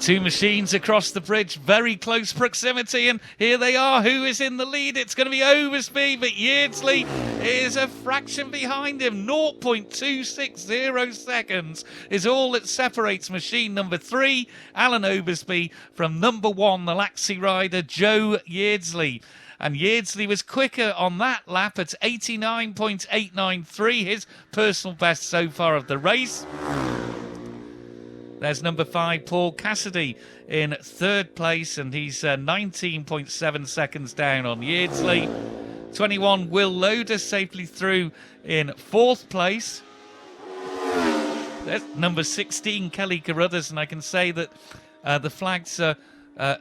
Two machines across the bridge, very close proximity, and here they are. Who is in the lead? It's going to be Oversby, but Yeardsley is a fraction behind him. 0.260 seconds is all that separates machine number 3, Alan Oversby, from number 1, the Laxey rider, Joe Yeardsley. And Yeardsley was quicker on that lap at 89.893, his personal best so far of the race. There's number 5, Paul Cassidy, in third place, and he's 19.7 seconds down on Yeardsley. 21, Will Loader, safely through in fourth place. There's number 16, Kelly Carruthers, and I can say that the flags are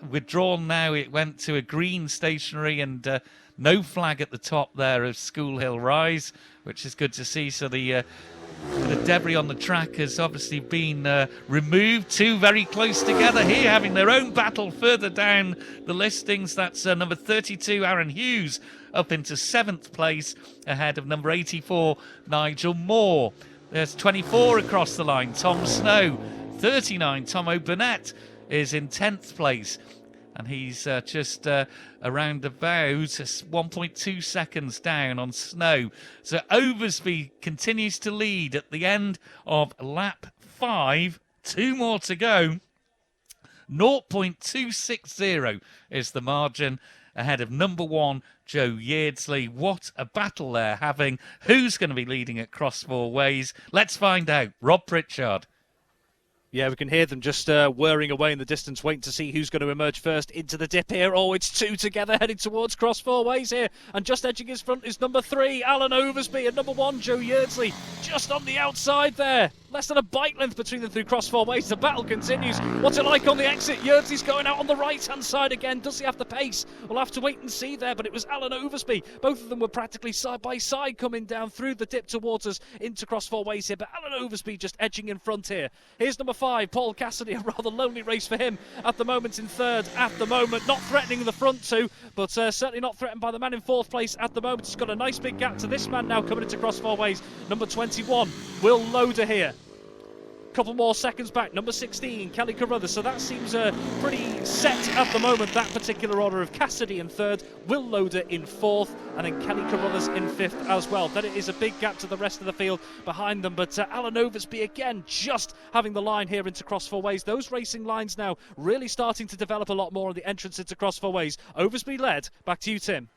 withdrawn now. It went to a green stationary and no flag at the top there of School Hill Rise, which is good to see. So the debris on the track has obviously been removed. Two very close together here, having their own battle further down the listings. That's number 32, Aaron Hughes, up into 7th place ahead of number 84, Nigel Moore. There's 24 across the line, Tom Snow. 39, Tomo Burnett is in 10th place, and he's just around about 1.2 seconds down on Snow. So Oversby continues to lead at the end of lap 5. 2 more to go. 0.260 is the margin ahead of number 1, Joe Yeardsley. What a battle they're having. Who's going to be leading at cross four ways? Let's find out. Rob Pritchard. Yeah, we can hear them just whirring away in the distance, waiting to see who's going to emerge first into the dip here. Oh, it's two together heading towards cross four ways here. And just edging his front is number 3, Alan Oversby, and number 1, Joe Yeardsley, just on the outside there. Less than a bike length between them through cross four ways. The battle continues. What's it like on the exit? Yeardsley's going out on the right-hand side again. Does he have the pace? We'll have to wait and see there, but it was Alan Oversby. Both of them were practically side by side coming down through the dip towards us into cross four ways here, but Alan Oversby just edging in front here. Here's number 5, Paul Cassidy, a rather lonely race for him at the moment in third. At the moment, not threatening the front two, but certainly not threatened by the man in 4th place at the moment. He's got a nice big gap to this man now coming into cross four ways. Number 21, Will Loader here. Couple more seconds back, number 16, Kelly Carruthers. So that seems pretty set at the moment, that particular order of Cassidy in 3rd, Will Loader in 4th, and then Kelly Carruthers in 5th as well. Then it is a big gap to the rest of the field behind them, but Alan Oversby again just having the line here into cross four ways. Those racing lines now really starting to develop a lot more on the entrance into cross four ways. Oversby led. Back to you, Tim.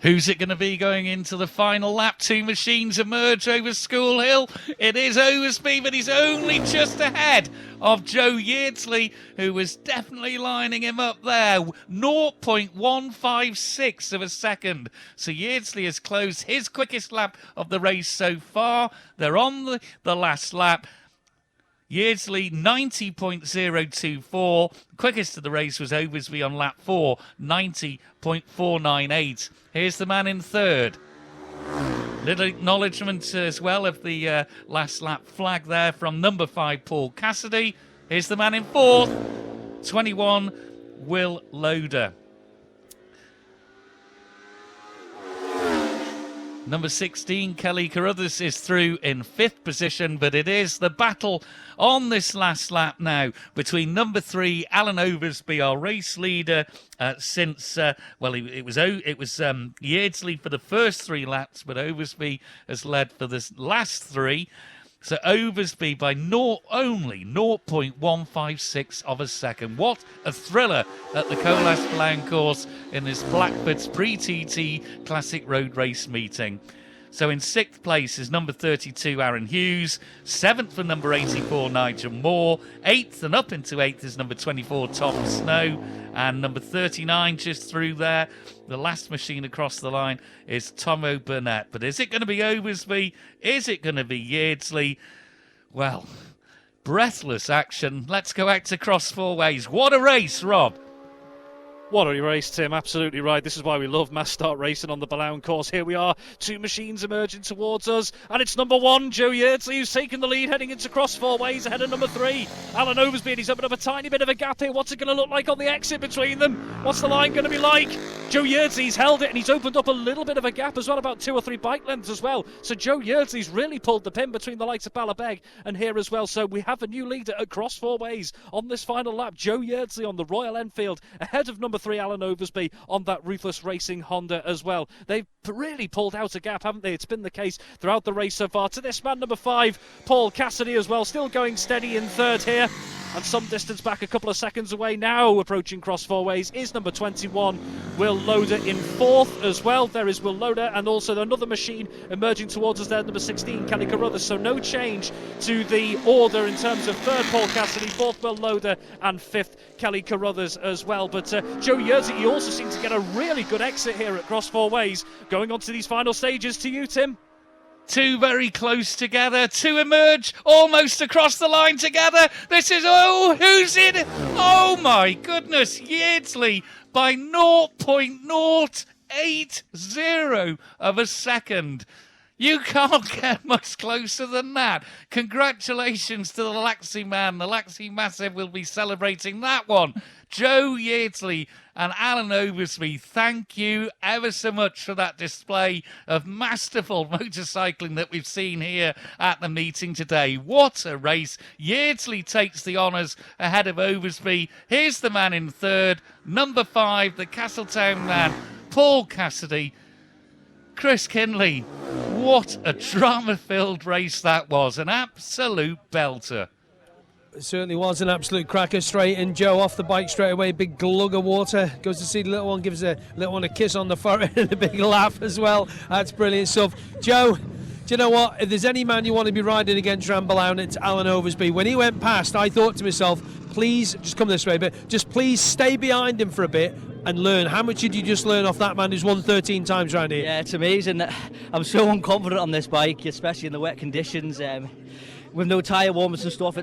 Who's it going to be going into the final lap? 2 machines emerge over School Hill. It is Oversby, but he's only just ahead of Joe Yeardsley, who was definitely lining him up there. 0.156 of a second. So Yeardsley has closed his quickest lap of the race so far. They're on the last lap. Yeardsley 90.024. Quickest of the race was Oversby on lap 4, 90.498. Here's the man in 3rd. Little acknowledgement as well of the last lap flag there from number 5, Paul Cassidy. Here's the man in 4th, 21, Will Loader. Number 16, Kelly Carruthers, is through in 5th position, but it is the battle on this last lap now between number 3, Alan Oversby, our race leader since, it was Yeardsley for the first 3 laps, but Oversby has led for the last 3. So Oversby by only 0.156 of a second. What a thriller at the Billown Course in this Blackford's pre-TT Classic Road Race meeting. So in 6th place is number 32, Aaron Hughes. 7th for number 84, Nigel Moore. 8th and up into 8th is number 24, Tom Snow. And number 39 just through there. The last machine across the line is Tomo Burnett. But is it going to be Oversby? Is it going to be Yeardsley? Well, breathless action. Let's go out to cross four ways. What a race, Rob. What a race, Tim. Absolutely right. This is why we love mass start racing on the Billown Course. Here we are, 2 machines emerging towards us, and it's number 1, Joe Yeardsley, who's taken the lead heading into cross four ways ahead of number 3, Alan Oversby, and he's opened up a tiny bit of a gap here. What's it going to look like on the exit between them? What's the line going to be like? Joe Yeardsley's held it, and he's opened up a little bit of a gap as well, about 2 or 3 bike lengths as well. So Joe Yeardsley's really pulled the pin between the likes of Ballabeg and here as well. So we have a new leader at cross four ways on this final lap. Joe Yeardsley on the Royal Enfield ahead of number 3, Alan Oversby, on that Ruthless Racing Honda as well. They've really pulled out a gap, haven't they? It's been the case throughout the race so far. To this man, number 5, Paul Cassidy as well, still going steady in 3rd here. And some distance back, a couple of seconds away now, approaching cross four ways, is number 21, Will Loader in 4th as well. There is Will Loader, and also another machine emerging towards us there, number 16, Kelly Carruthers. So no change to the order in terms of 3rd, Paul Cassidy, 4th, Will Loader, and 5th, Kelly Carruthers as well. But Joe Yeardsley, he also seemed to get a really good exit here at cross four ways. Going on to these final stages, to you, Tim. 2 very close together. 2 emerge almost across the line together. This is, who's in? Oh my goodness, Yeardsley by 0.080 of a second. You can't get much closer than that. Congratulations to the Laxey man. The Laxey Massive will be celebrating that one. Joe Yeardsley and Alan Oversby, thank you ever so much for that display of masterful motorcycling that we've seen here at the meeting today. What a race. Yeardsley takes the honours ahead of Oversby. Here's the man in 3rd, number 5, the Castletown man, Paul Cassidy. Chris Kinley, what a drama-filled race that was. An absolute belter. It certainly was an absolute cracker. Straight in, Joe off the bike straight away, big glug of water, goes to see the little one, gives the little one a kiss on the forehead and a big laugh as well. That's brilliant stuff. Joe, Do you know what? If there's any man you want to be riding against around Billown, it's Alan Oversby. When he went past, I thought to myself, please, just come this way a bit, just please stay behind him for a bit and learn. How much did you just learn off that man who's won 13 times around here? Yeah, it's amazing. I'm so unconfident on this bike, especially in the wet conditions. With no tyre warmers and stuff,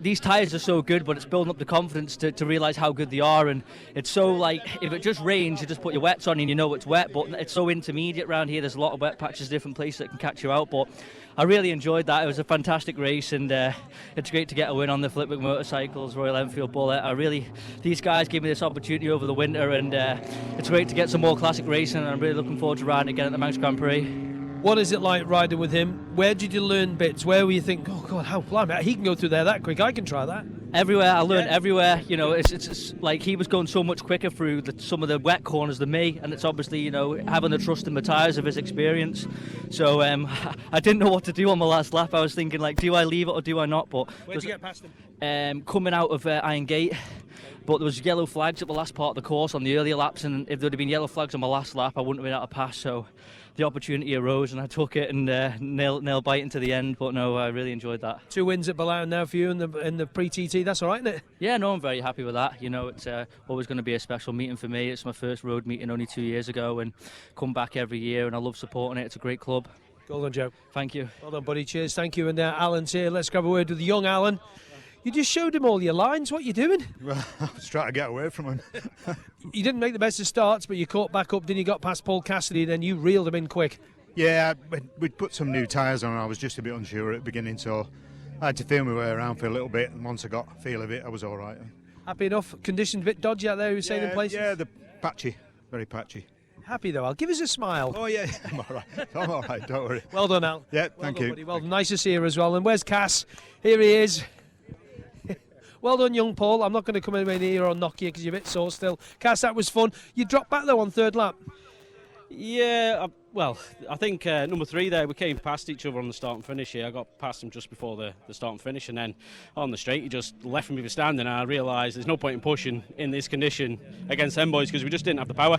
these tyres are so good, but it's building up the confidence to realise how good they are. And it's so like, if it just rains, you just put your wets on and you know it's wet, but it's so intermediate around here. There's a lot of wet patches, different places that can catch you out. But I really enjoyed that. It was a fantastic race, and it's great to get a win on the Flipwick Motorcycles Royal Enfield Bullet. These guys gave me this opportunity over the winter, and it's great to get some more classic racing, and I'm really looking forward to riding again at the Manx Grand Prix. What is it like riding with him? Where did you learn bits? Where were you think, oh God, how blimey, he can go through there that quick, I can try that? Everywhere, I learned everywhere. You know, it's like he was going so much quicker through some of the wet corners than me, and it's obviously, you know, having the trust in the tyres of his experience. So I didn't know what to do on my last lap. I was thinking, like, do I leave it or do I not? But where did you get past him? Coming out of Iron Gate. But there was yellow flags at the last part of the course on the earlier laps, and if there had been yellow flags on my last lap, I wouldn't have been able to pass. So the opportunity arose, and I took it and nail biting to the end. But no, I really enjoyed that. 2 wins at Billown now for you in the pre-TT. That's all right, isn't it? Yeah, no, I'm very happy with that. You know, it's always going to be a special meeting for me. It's my first road meeting only 2 years ago, and come back every year, and I love supporting it. It's a great club. Well done, Joe. Thank you. Well done, buddy. Cheers. Thank you. And Alan's here. Let's grab a word with the young Alan. You just showed him all your lines. What are you doing? Well, I was trying to get away from him. You didn't make the best of starts, but you caught back up. Then you got past Paul Cassidy, then you reeled him in quick. Yeah, we'd put some new tyres on. I was just a bit unsure at the beginning, so I had to feel my way around for a little bit. And once I got a feel of it, I was all right. Happy enough? Conditions a bit dodgy out there, you were saying in places? Yeah, the patchy, very patchy. Happy though, Al. Give us a smile. Oh yeah, I'm all right. I'm all right. Don't worry. Well done, Al. Yeah, thank you. Buddy. Well done. Nice to see you as well. And where's Cass? Here he is. Well done, young Paul. I'm not going to come anywhere near or knock you because you're a bit sore still. Cass, that was fun. You dropped back though on third lap. Yeah, well, I think number 3 there, we came past each other on the start and finish here. I got past him just before the start and finish, and then on the straight he just left me for standing, and I realised there's no point in pushing in this condition against them boys because we just didn't have the power.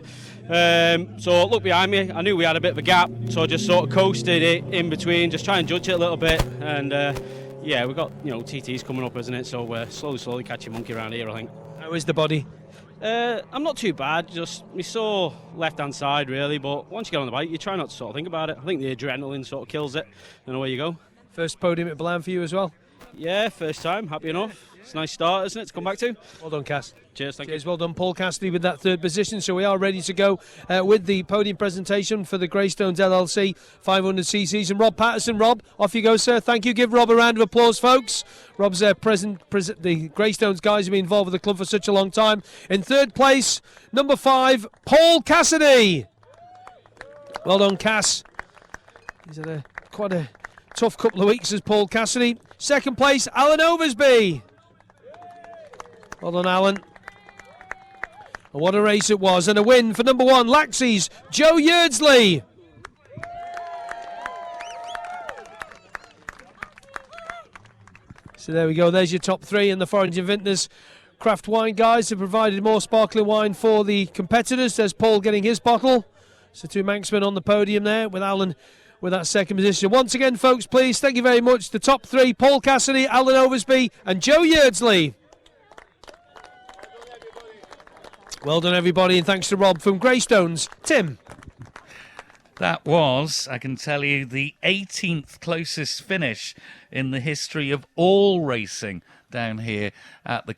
So I looked behind me, I knew we had a bit of a gap, so I just sort of coasted it in between, just try and judge it a little bit, and yeah, we've got, you know, TTs coming up, isn't it? So we're slowly catching monkey around here, I think. How is the body? I'm not too bad, just me sore left-hand side really, but once you get on the bike, you try not to sort of think about it. I think the adrenaline sort of kills it, and away you go. First podium at Billown for you as well? Yeah, first time, happy enough. It's a nice start, isn't it, to come back to? Well done, Cass. Cheers, thank Cheers, you. well done, Paul Cassidy with that third position. So we are ready to go with the podium presentation for the Greystones LLC 500cc's. And Rob Patterson, Rob, off you go, sir. Thank you. Give Rob a round of applause, folks. Rob's the Greystones guys have been involved with the club for such a long time. In third place, number 5, Paul Cassidy. Well done, Cass. He's had quite a tough couple of weeks as Paul Cassidy. Second place, Alan Oversby. Well done, Alan. And what a race it was. And a win for number 1, Laxey's Joe Yeardsley. So there we go. There's your top 3 in the Forage and Vintners Craft Wine guys have provided more sparkling wine for the competitors. There's Paul getting his bottle. So 2 Manxmen on the podium there with Alan with that second position. Once again, folks, please, thank you very much. The top 3, Paul Cassidy, Alan Oversby and Joe Yeardsley. Well done, everybody, and thanks to Rob from Greystones. Tim. That was, I can tell you, the 18th closest finish in the history of all racing down here at the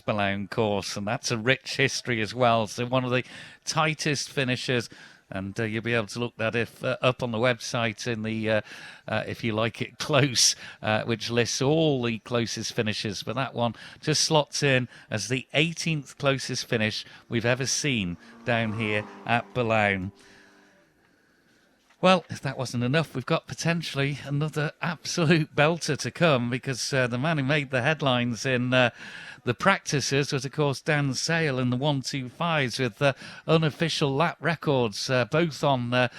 Billown Course, and that's a rich history as well. So one of the tightest finishes, and you'll be able to look that up on the website in the, if you like it, close, which lists all the closest finishes. But that one just slots in as the 18th closest finish we've ever seen down here at Billown. Well, if that wasn't enough, we've got potentially another absolute belter to come, because the man who made the headlines in the practices was, of course, Dan Sale in the 125s with unofficial lap records, both on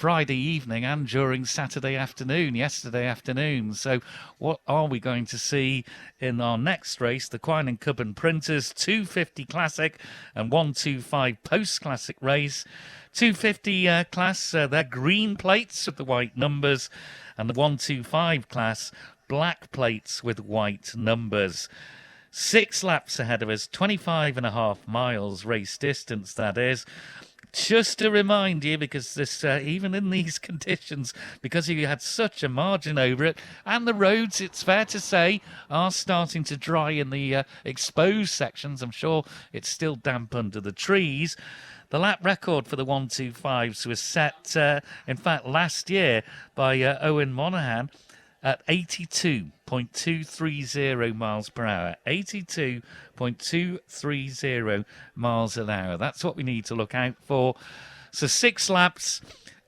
Friday evening and during Saturday afternoon, yesterday afternoon. So what are we going to see in our next race? The Quine and Cubban Printers 250 Classic and 125 Post Classic race. 250 class, they're green plates with the white numbers, and the 125 class, black plates with white numbers. 6 laps ahead of us, 25.5 miles race distance, that is. Just to remind you, because this, even in these conditions, because you had such a margin over it, and the roads, it's fair to say, are starting to dry in the exposed sections. I'm sure it's still damp under the trees. The lap record for the 125s was set, in fact, last year by Owen Monaghan at 82.230 miles per hour. 82.230 miles an hour. That's what we need to look out for. So 6 laps.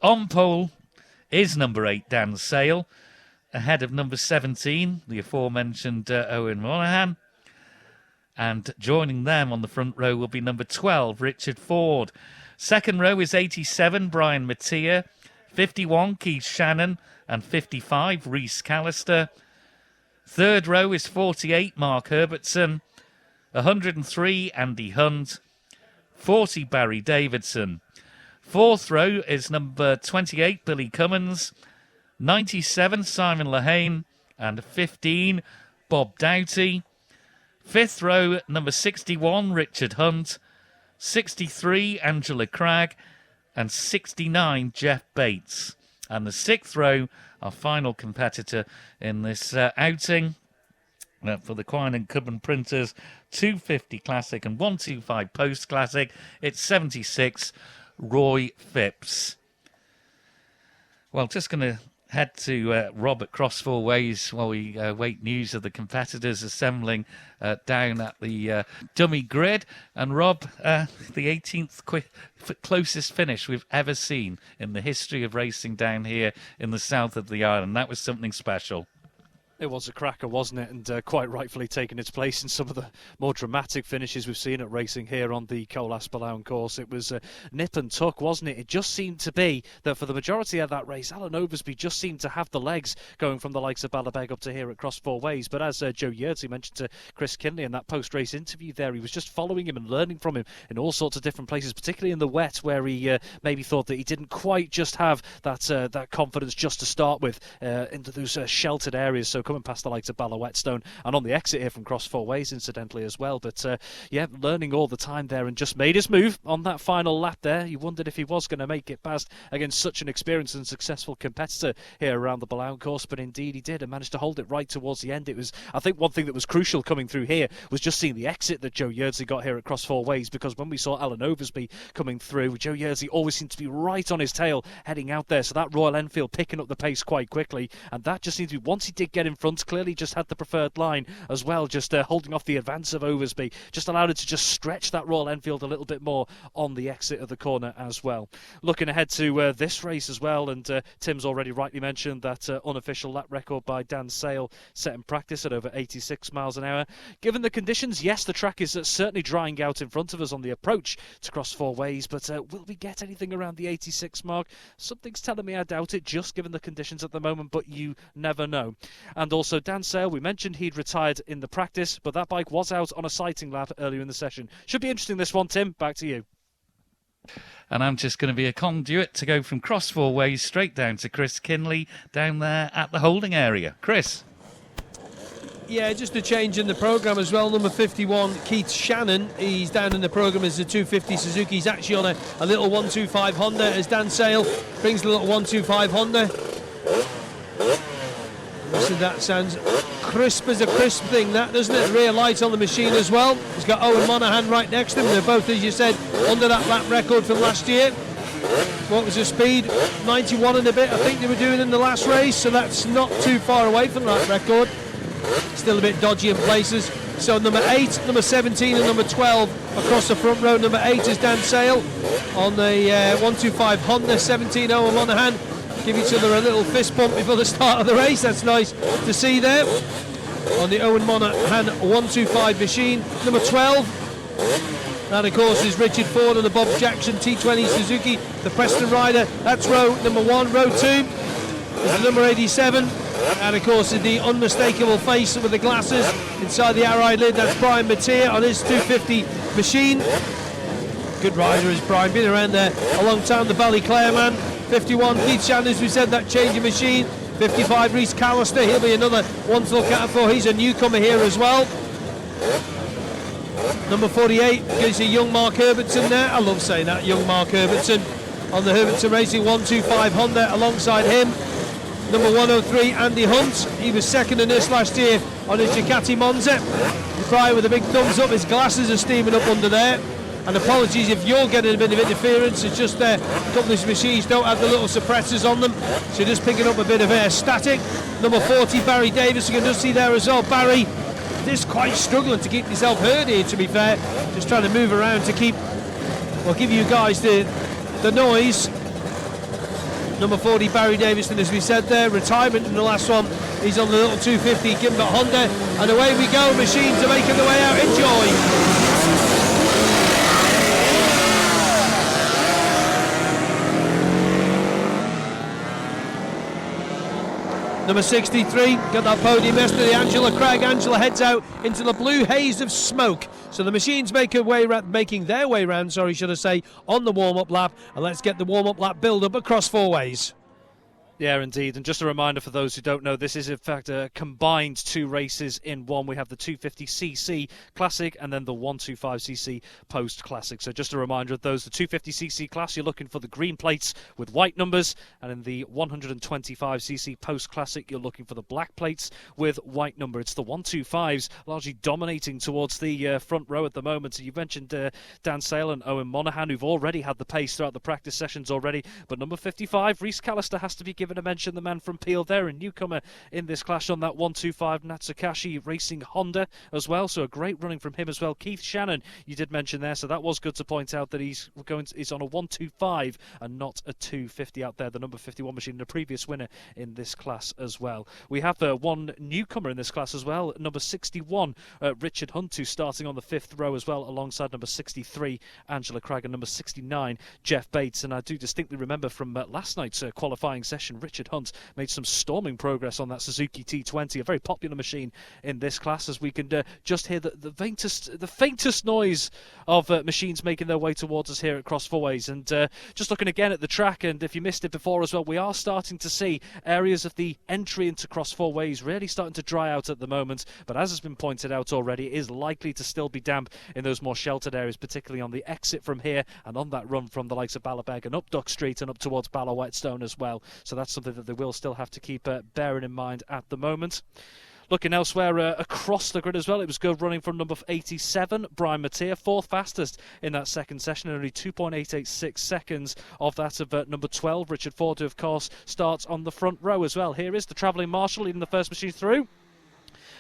On pole is number 8, Dan Sale, ahead of number 17, the aforementioned Owen Monaghan. And joining them on the front row will be number 12, Richard Ford. Second row is 87, Brian Mattia. 51, Keith Shannon. And 55, Rhys Callister. Third row is 48, Mark Herbertson. 103, Andy Hunt. 40, Barry Davidson. Fourth row is number 28, Billy Cummins. 97, Simon Lehane. And 15, Bob Doughty. Fifth row, number 61, Richard Hunt. 63, Angela Cragg. And 69, Jeff Bates. And the sixth row, our final competitor in this outing for the Quine and Cubban Printers 250 Classic and 125 Post Classic. It's 76, Roy Phipps. Well, just going to head to Rob at Cross Four Ways while we wait news of the competitors assembling down at the dummy grid. And Rob, the 18th closest finish we've ever seen in the history of racing down here in the south of the island. That was something special. It was a cracker, wasn't it? And quite rightfully taking its place in some of the more dramatic finishes we've seen at racing here on the Colas Billown Course. It was nip and tuck, wasn't it? It just seemed to be that for the majority of that race, Alan Oversby just seemed to have the legs going from the likes of Ballabeg up to here at Cross Four Ways. But as Joe Yeardsley mentioned to Chris Kinley in that post-race interview there, he was just following him and learning from him in all sorts of different places, particularly in the wet, where he maybe thought that he didn't quite just have that confidence just to start with into those sheltered areas. So coming past the likes of Balla Whetstone and on the exit here from Cross Four Ways incidentally as well. But yeah, learning all the time there and just made his move on that final lap there. You wondered if he was going to make it past against such an experienced and successful competitor here around the Billown Course, but indeed he did and managed to hold it right towards the end. It was, I think, one thing that was crucial coming through here was just seeing the exit that Joe Yeardsley got here at Cross Four Ways, because when we saw Alan Oversby coming through, Joe Yeardsley always seemed to be right on his tail heading out there, so that Royal Enfield picking up the pace quite quickly, and that just seemed to be, once he did get in front, clearly just had the preferred line as well, just holding off the advance of Oversby, just allowed it to just stretch that Royal Enfield a little bit more on the exit of the corner as well. Looking ahead to this race as well, and Tim's already rightly mentioned that unofficial lap record by Dan Sale set in practice at over 86 miles an hour. Given the conditions, yes, the track is certainly drying out in front of us on the approach to Cross Four Ways, but will we get anything around the 86 mark? Something's telling me I doubt it, just given the conditions at the moment, but you never know. And also Dan Sale, we mentioned he'd retired in the practice, but that bike was out on a sighting lap earlier in the session. Should be interesting, this one, Tim. Back to you. And I'm just going to be a conduit to go from Cross Four Ways straight down to Chris Kinley down there at the holding area. Chris. Yeah, just a change in the programme as well. Number 51, Keith Shannon, he's down in the programme as the 250 Suzuki. He's actually on a little 125 Honda as Dan Sale brings the little 125 Honda. So that sounds crisp as a crisp thing, that, doesn't it? Rear light on the machine as well. He's got Owen Monaghan right next to him. They're both, as you said, under that lap record from last year. What was the speed? 91 and a bit, I think they were doing in the last race. So that's not too far away from that record. Still a bit dodgy in places. So number 8, number 17 and number 12 across the front row. Number 8 is Dan Sale on the 125 Honda, 17 Owen Monaghan. Give each other a little fist bump before the start of the race. That's nice to see there on the Owen Monaghan 125 machine. Number 12 That, of course, is Richard Ford on the Bob Jackson T20 Suzuki, the Preston Rider. That's row number 1. Row 2 is the number 87. And, of course, in the unmistakable face with the glasses inside the Aride lid, that's Brian Mattia on his 250 machine. Good rider is Brian, been around there a long time, the Ballyclare man. 51, Keith Shannon, as we said, that change of machine. 55, Rhys Callister, he'll be another one to look out for. He's a newcomer here as well. Number 48 gives you young Mark Herbertson there. I love saying that, young Mark Herbertson on the Herbertson Racing 125 Honda alongside him. Number 103, Andy Hunt. He was second in this last year on his Ducati Monza. Brian with a big thumbs up, his glasses are steaming up under there. And apologies if you're getting a bit of interference, it's just a couple of these machines don't have the little suppressors on them, so you're just picking up a bit of air static. Number 40, Barry Davis, you can just see there as well. Barry is quite struggling to keep himself heard here, to be fair. Just trying to move around to keep, well, give you guys the noise. Number 40, Barry Davis, and as we said there, retirement in the last one. He's on the little 250 Gimbert Honda, and away we go. Machines are making their way out. Enjoy. Number 63, got that podium yesterday, Angela Craig. Angela heads out into the blue haze of smoke. So the machines making their way round, should I say, on the warm-up lap. And let's get the warm-up lap build-up across 4 ways. Yeah, indeed. And just a reminder for those who don't know, this is in fact a combined 2 races in one. We have the 250cc Classic and then the 125cc Post Classic. So just a reminder of those, the 250cc class, you're looking for the green plates with white numbers. And in the 125cc Post Classic, you're looking for the black plates with white number. It's the 125s largely dominating towards the front row at the moment. So you mentioned Dan Sale and Owen Monaghan, who've already had the pace throughout the practice sessions already. But number 55, Rhys Callister, has to be given a mention. The man from Peel there, a newcomer in this clash on that 125 Natsukashi Racing Honda as well, so a great running from him as well. Keith Shannon, you did mention there, so that was good to point out that he's on a 125 and not a 250 out there, the number 51 machine, the previous winner in this class as well. We have one newcomer in this class as well, number 61 Richard Hunt, who's starting on the 5th row as well, alongside number 63 Angela Craig and number 69 Jeff Bates. And I do distinctly remember from last night's qualifying session, Richard Hunt made some storming progress on that Suzuki T20, a very popular machine in this class, as we can just hear the faintest noise of machines making their way towards us here at Cross Fourways. And just looking again at the track, and if you missed it before as well, we are starting to see areas of the entry into Cross Fourways really starting to dry out at the moment, but as has been pointed out already, it is likely to still be damp in those more sheltered areas, particularly on the exit from here and on that run from the likes of Ballabeg and up Duck Street and up towards Balla Whetstone as well. So that's something that they will still have to keep bearing in mind at the moment. Looking elsewhere across the grid as well, it was good running from number 87, Brian Mattia, 4th fastest in that second session, only 2.886 seconds of that of number 12, Richard Ford, who of course starts on the front row as well. Here is the travelling marshal leading the first machine through.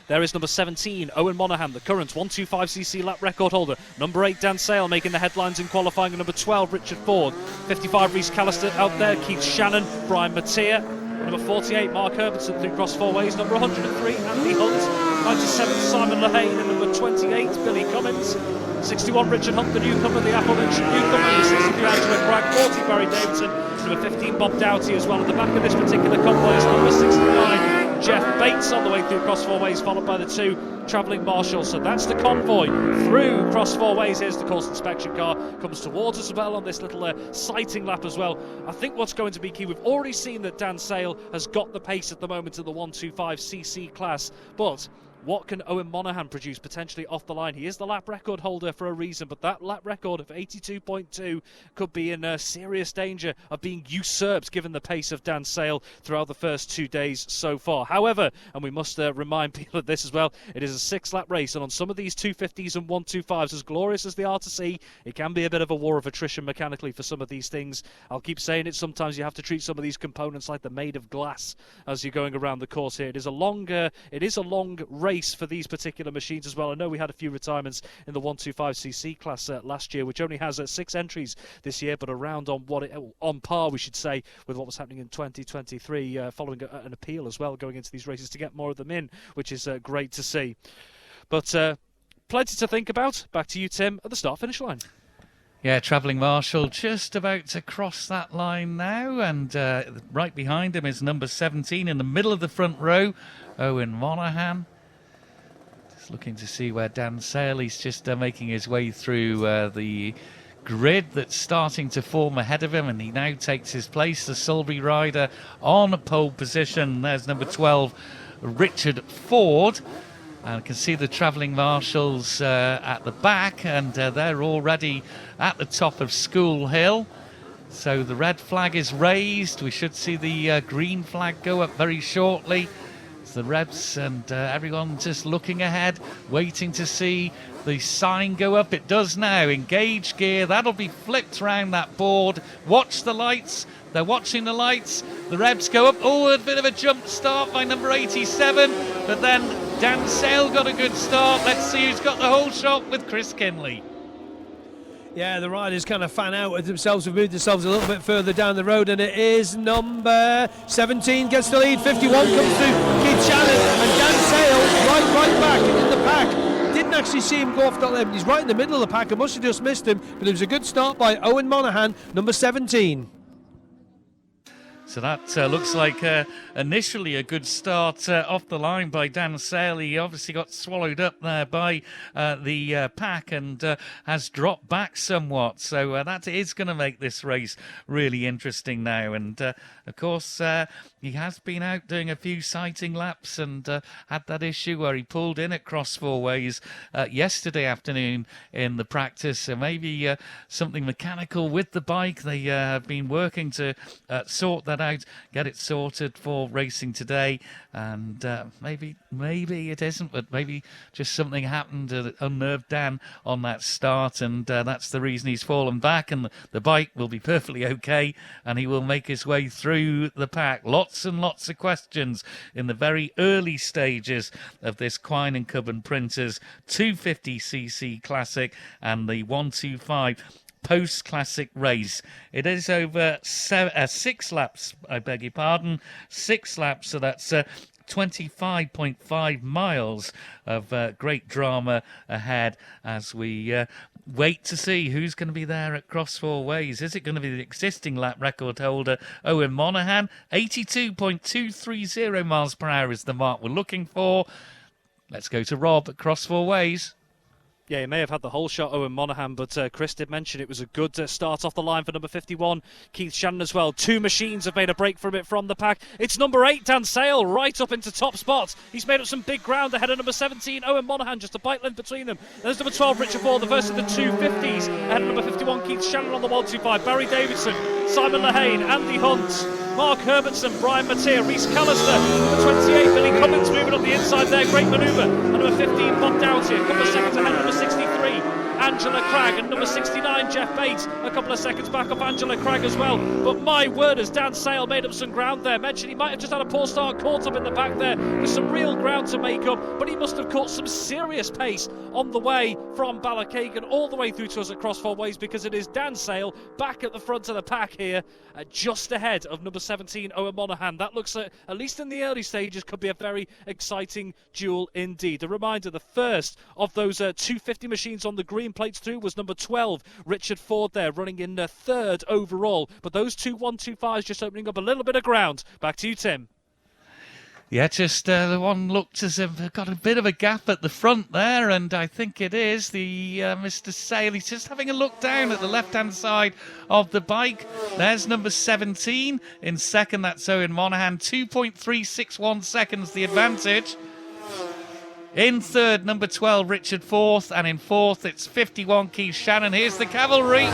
There is number 17, Owen Monaghan, the current 125cc lap record holder. Number 8, Dan Sale, making the headlines in qualifying. Number 12, Richard Ford. 55, Rhys Callister out there. Keith Shannon, Brian Mattia. Number 48, Mark Herbertson through Cross Fourways. Number 103, Andy Hunt. 97, Simon Lehane. And number 28, Billy Cummins. 61, Richard Hunt, the newcomer, the aforementioned newcomer. Number 63, Angela Craig. 40, Barry Davidson. Number 15, Bob Doughty as well. At the back of this particular convoy is number 69. Jeff Bates on the way through Cross Fourways, followed by the 2 travelling marshals. So that's the convoy through Cross Fourways. Here's the course inspection car, comes towards us as well on this little sighting lap as well. I think what's going to be key, we've already seen that Dan Sale has got the pace at the moment in the 125cc class, but what can Owen Monaghan produce potentially off the line? He is the lap record holder for a reason, but that lap record of 82.2 could be in serious danger of being usurped given the pace of Dan Sale throughout the first 2 days so far. However, and we must remind people of this as well, it is a 6-lap race, and on some of these 250s and 125s, as glorious as they are to see, it can be a bit of a war of attrition mechanically for some of these things. I'll keep saying it, sometimes you have to treat some of these components like they're made of glass as you're going around the course here. It is a long race for these particular machines as well. I know we had a few retirements in the 125cc class last year, which only has 6 entries this year, but around on par, we should say, with what was happening in 2023, following an appeal as well going into these races to get more of them in, which is great to see. But plenty to think about. Back to you, Tim, at the start-finish line. Yeah, Travelling Marshal just about to cross that line now, and right behind him is number 17 in the middle of the front row, Owen Monaghan. Just looking to see where Dan Sale, he's just making his way through the grid that's starting to form ahead of him, and he now takes his place, the Sulby rider on pole position. There's number 12, Richard Ford. And I can see the Travelling Marshals at the back, and they're already at the top of School Hill. So the red flag is raised. We should see the green flag go up very shortly. It's the Rebs and everyone just looking ahead, waiting to see the sign go up. It does now. Engage gear. That'll be flipped around that board. Watch the lights. They're watching the lights. The Rebs go up. Oh, a bit of a jump start by number 87. But then Dan Sale got a good start. Let's see who's got the whole shot with Chris Kinley. Yeah, the riders kind of fan out with themselves, have moved themselves a little bit further down the road, and it is number 17 gets the lead. 51 comes through Keith Shannon, and Dan Sale right back in the pack. Didn't actually see him go off that limb. He's right in the middle of the pack. I must have just missed him, but it was a good start by Owen Monaghan, number 17. So that looks like initially a good start off the line by Dan Sale. He obviously got swallowed up there by the pack and has dropped back somewhat. So that is going to make this race really interesting now. And of course, he has been out doing a few sighting laps and had that issue where he pulled in at Cross Four Ways yesterday afternoon in the practice. So maybe something mechanical with the bike. They have been working to sort that out, get it sorted for racing today, and maybe it isn't, but maybe just something happened that unnerved Dan on that start, and that's the reason he's fallen back, and the bike will be perfectly okay, and he will make his way through the pack. Lots and lots of questions in the very early stages of this Quine and Cubban Printers 250cc Classic and the 125 post-classic race. It is over 6 laps, I beg your pardon, 6 laps, so that's 25.5 miles of great drama ahead as we wait to see who's going to be there at Cross Four Ways. Is it going to be the existing lap record holder, Owen Monaghan? 82.230 miles per hour is the mark we're looking for. Let's go to Rob at Cross Four Ways. Yeah, he may have had the whole shot, Owen Monaghan, but Chris did mention it was a good start off the line for number 51, Keith Shannon as well. 2 machines have made a break from it from the pack. It's number 8, Dan Sale, right up into top spots. He's made up some big ground ahead of number 17, Owen Monaghan, just a bike length between them. There's number 12, Richard Ford, the first of the 250s. Ahead of number 51, Keith Shannon on the 125. Barry Davidson, Simon Lehane, Andy Hunt, Mark Herbertson, Brian Mattia, Reese Callister, number 28, Billy Cummins moving up the inside there, great manoeuvre. And number 15, Bob Doughty, a couple of seconds ahead of number 63, Angela Cragg, and number 69, Jeff Bates, a couple of seconds back off Angela Cragg as well. But my word, as Dan Sale made up some ground there. Mentioned he might have just had a poor start, caught up in the back there. There's some real ground to make up, but he must have caught some serious pace on the way from Ballakegan all the way through to us at Cross Four Ways, because it is Dan Sale back at the front of the pack here, just ahead of number 17, Owen Monaghan. That looks, at least in the early stages, could be a very exciting duel indeed. A reminder, the first of those 250 machines on the green plates through was number 12, Richard Ford there, running in third overall. But those 2 125s just opening up a little bit of ground. Back to you, Tim. Yeah, just the one looked as if it got a bit of a gap at the front there, and I think it is the Mr. Sale. He's just having a look down at the left-hand side of the bike. There's number 17 in second. That's Owen Monaghan. 2.361 seconds the advantage. In third, number 12, Richard fourth, and in fourth, it's 51, Keith Shannon. Here's the cavalry.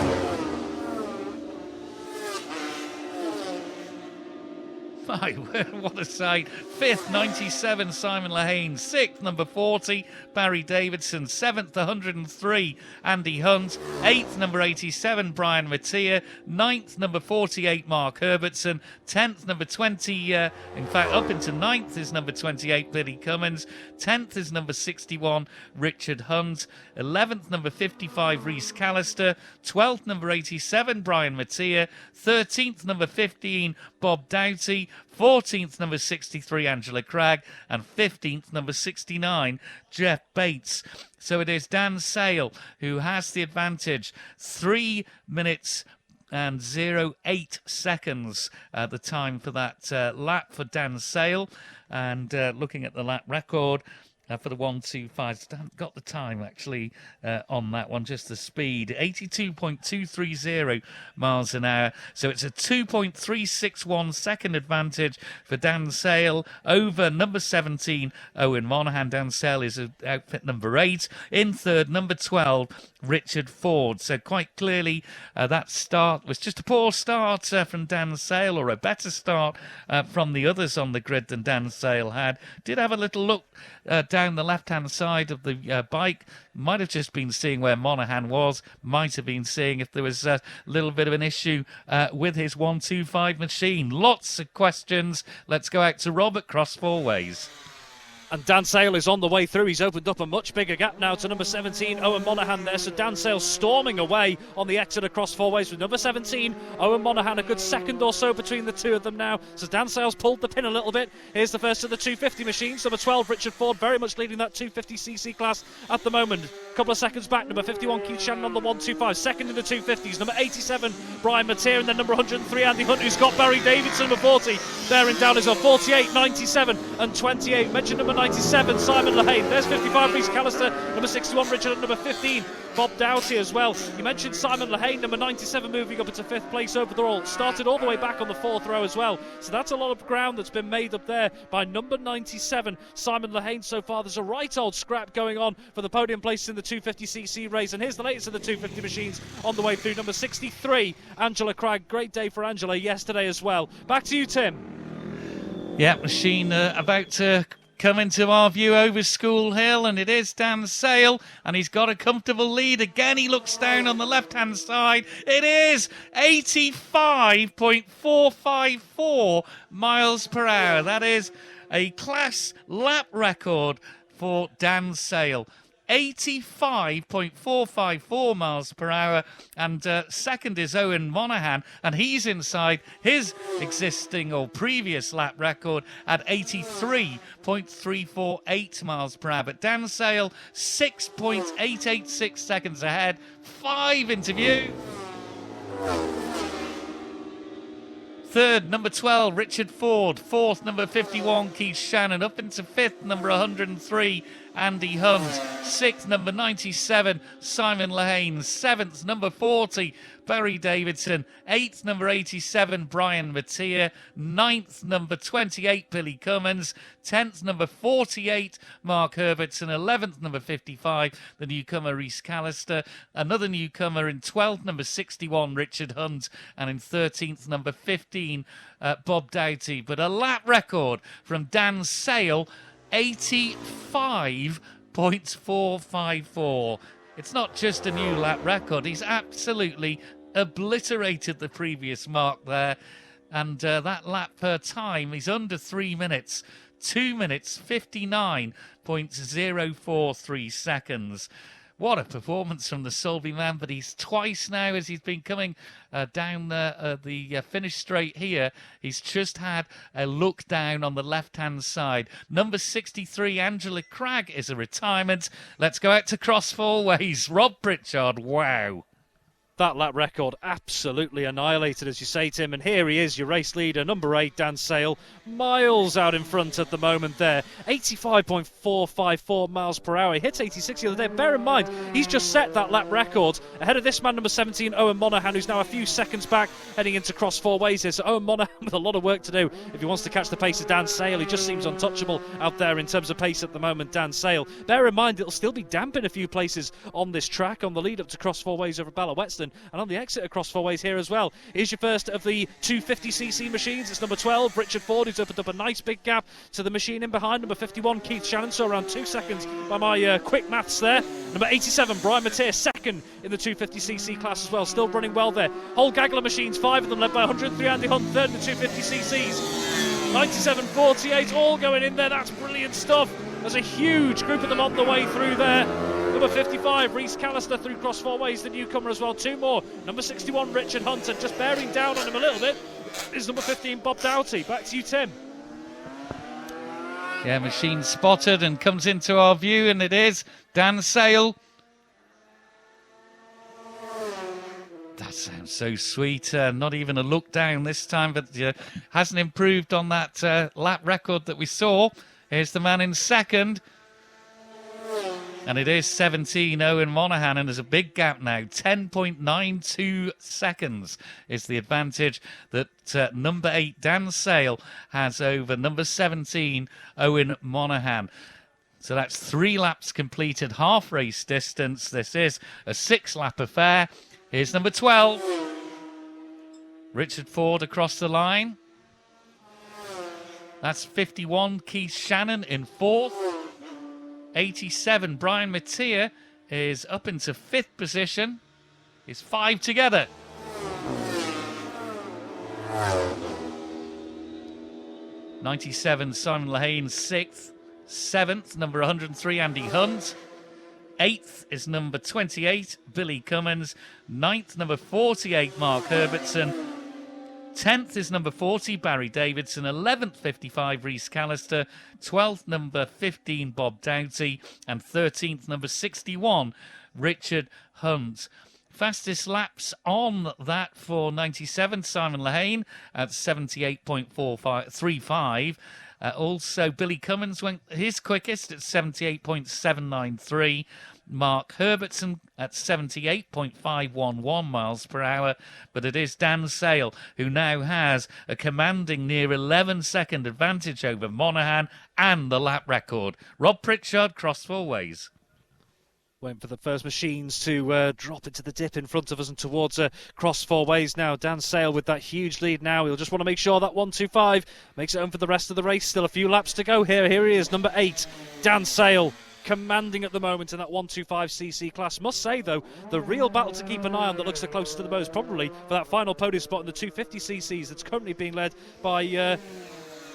My word, what a sight. Fifth, 97, Simon Lehane. Sixth, number 40, Barry Davidson. Seventh, 103, Andy Hunt. Eighth, number 87, Brian Mattia. Ninth, number 48, Mark Herbertson. 10th, number 20, in fact, up into ninth is number 28, Billy Cummins. 10th is number 61, Richard Hunt. 11th, number 55, Reese Callister. 12th, number 87, Brian Mattia. 13th, number 15, Bob Doughty. 14th, number 63, Angela Cragg, and 15th, number 69, Jeff Bates. So it is Dan Sale who has the advantage. 3 minutes and 08 seconds the time for that lap for Dan Sale. And looking at the lap record for the 125, I haven't got the time actually on that one, just the speed, 82.230 miles an hour. So it's a 2.361 second advantage for Dan Sale over number 17, Owen Monaghan. Dan Sale is outfit number 8. In third, number 12, Richard Ford. So quite clearly that start was just a poor start from Dan Sale, or a better start from the others on the grid than Dan Sale had. Did have a little look down the left-hand side of the bike. Might have just been seeing where Monaghan was. Might have been seeing if there was a little bit of an issue with his 125 machine. Lots of questions. Let's go out to Robert Cross Four Ways. And Dan Sale is on the way through. He's opened up a much bigger gap now to number 17, Owen Monaghan there. So Dan Sale storming away on the exit across four ways with number 17, Owen Monaghan. A good second or so between the two of them now. So Dan Sale's pulled the pin a little bit. Here's the first of the 250 machines. Number 12, Richard Ford, very much leading that 250cc class at the moment. A couple of seconds back, number 51, Keith Shannon on the 125. Second in the 250s, number 87, Brian Mateer. And then number 103, Andy Hunt, who's got Barry Davidson, number 40. There in down is a 48, 97 and 28. Mention number 97, Simon Lehane. There's 55, Reece Callister. Number 61, Richard, and number 15, Bob Doughty as well. You mentioned Simon Lehane, number 97, moving up into 5th place overall. Started all the way back on the 4th row as well. So that's a lot of ground that's been made up there by number 97, Simon Lehane. So far, there's a right old scrap going on for the podium place in the 250cc race. And here's the latest of the 250 machines on the way through. Number 63, Angela Cragg. Great day for Angela yesterday as well. Back to you, Tim. Yeah, machine about to come into our view over School Hill, and it is Dan Sale, and he's got a comfortable lead. Again, he looks down on the left-hand side. It is 85.454 miles per hour. That is a class lap record for Dan Sale. 85.454 miles per hour, and second is Owen Monaghan, and he's inside his existing or previous lap record at 83.348 miles per hour. But Dan Sale 6.886 seconds ahead. 5 into view. Third, number 12, Richard Ford. Fourth, number 51, Keith Shannon. Up into fifth, number 103, Andy Hunt. Sixth, number 97, Simon Lehane. Seventh, number 40, Barry Davidson. Eighth, number 87, Brian Mateer. Ninth, number 28, Billy Cummins. 10th, number 48, Mark Herbertson. 11th, number 55, the newcomer Reece Callister. Another newcomer in 12th, number 61, Richard Hunt. And in 13th, number 15, Bob Doughty. But a lap record from Dan Sale, 85.454. It's not just a new lap record. He's absolutely obliterated the previous mark there. And that lap per time is under 3 minutes. 2 minutes, 59.043 seconds. What a performance from the Sulby man, but he's twice now as he's been coming down the finish straight here. He's just had a look down on the left-hand side. Number 63, Angela Cragg, is a retirement. Let's go out to Cross Four Ways. Rob Pritchard, wow. That lap record absolutely annihilated, as you say, Tim. And here he is, your race leader, number 8, Dan Sale. Miles out in front at the moment there. 85.454 miles per hour. He hit 86 the other day. Bear in mind, he's just set that lap record ahead of this man, number 17, Owen Monaghan, who's now a few seconds back heading into Cross Four Ways here. So Owen Monaghan with a lot of work to do if he wants to catch the pace of Dan Sale. He just seems untouchable out there in terms of pace at the moment, Dan Sale. Bear in mind, it'll still be damp in a few places on this track on the lead up to Cross Four Ways over Bala Whetstone. And on the exit across Four Ways here as well. Here's your first of the 250cc machines. It's number 12, Richard Ford, who's opened up a nice big gap to the machine in behind. Number 51, Keith Shannon, so around 2 seconds by my quick maths there. Number 87, Brian Mateer, second in the 250cc class as well. Still running well there. Whole gaggle of machines, 5 of them led by 103 Andy Hunt, third in the 250cc's. 97.48, all going in there. That's brilliant stuff. There's a huge group of them on the way through there. Number 55, Reece Callister through Cross Four Ways, the newcomer as well. 2 more. Number 61, Richard Hunter, just bearing down on him a little bit. is number 15, Bob Doughty. Back to you, Tim. Yeah, machine spotted and comes into our view, and it is Dan Sale. That sounds so sweet. Not even a look down this time, but hasn't improved on that lap record that we saw. Here's the man in second. And it is 17, Owen Monaghan, and there's a big gap now. 10.92 seconds is the advantage that number 8, Dan Sale, has over number 17, Owen Monaghan. So that's 3 laps completed, half race distance. This is a 6-lap affair. Here's number 12, Richard Ford across the line. That's 51, Keith Shannon in 4th. 87, Brian Mattia is up into 5th position. It's 5 together. '97, Simon Lehane, 6th. 7th, number 103, Andy Hunt. 8th is number 28, Billy Cummins. 9th, number 48, Mark Herbertson. 10th is number 40, Barry Davidson. 11th, 55, Rhys Callister. 12th, number 15, Bob Doughty. And 13th, number 61, Richard Hunt. Fastest laps on that for 97, Simon Lehane at 78.35. Also, Billy Cummins went his quickest at 78.793. Mark Herbertson at 78.511 miles per hour. But it is Dan Sale who now has a commanding near 11-second advantage over Monaghan and the lap record. Rob Pritchard, Cross Four Ways. Waiting for the first machines to drop into the dip in front of us and towards Cross Four Ways now. Dan Sale with that huge lead now. He'll just want to make sure that 125 makes it home for the rest of the race. Still a few laps to go here. Here he is, number 8, Dan Sale, commanding at the moment in that 125cc class. Must say, though, the real battle to keep an eye on that looks the closest to the most probably for that final podium spot in the 250cc's that's currently being led by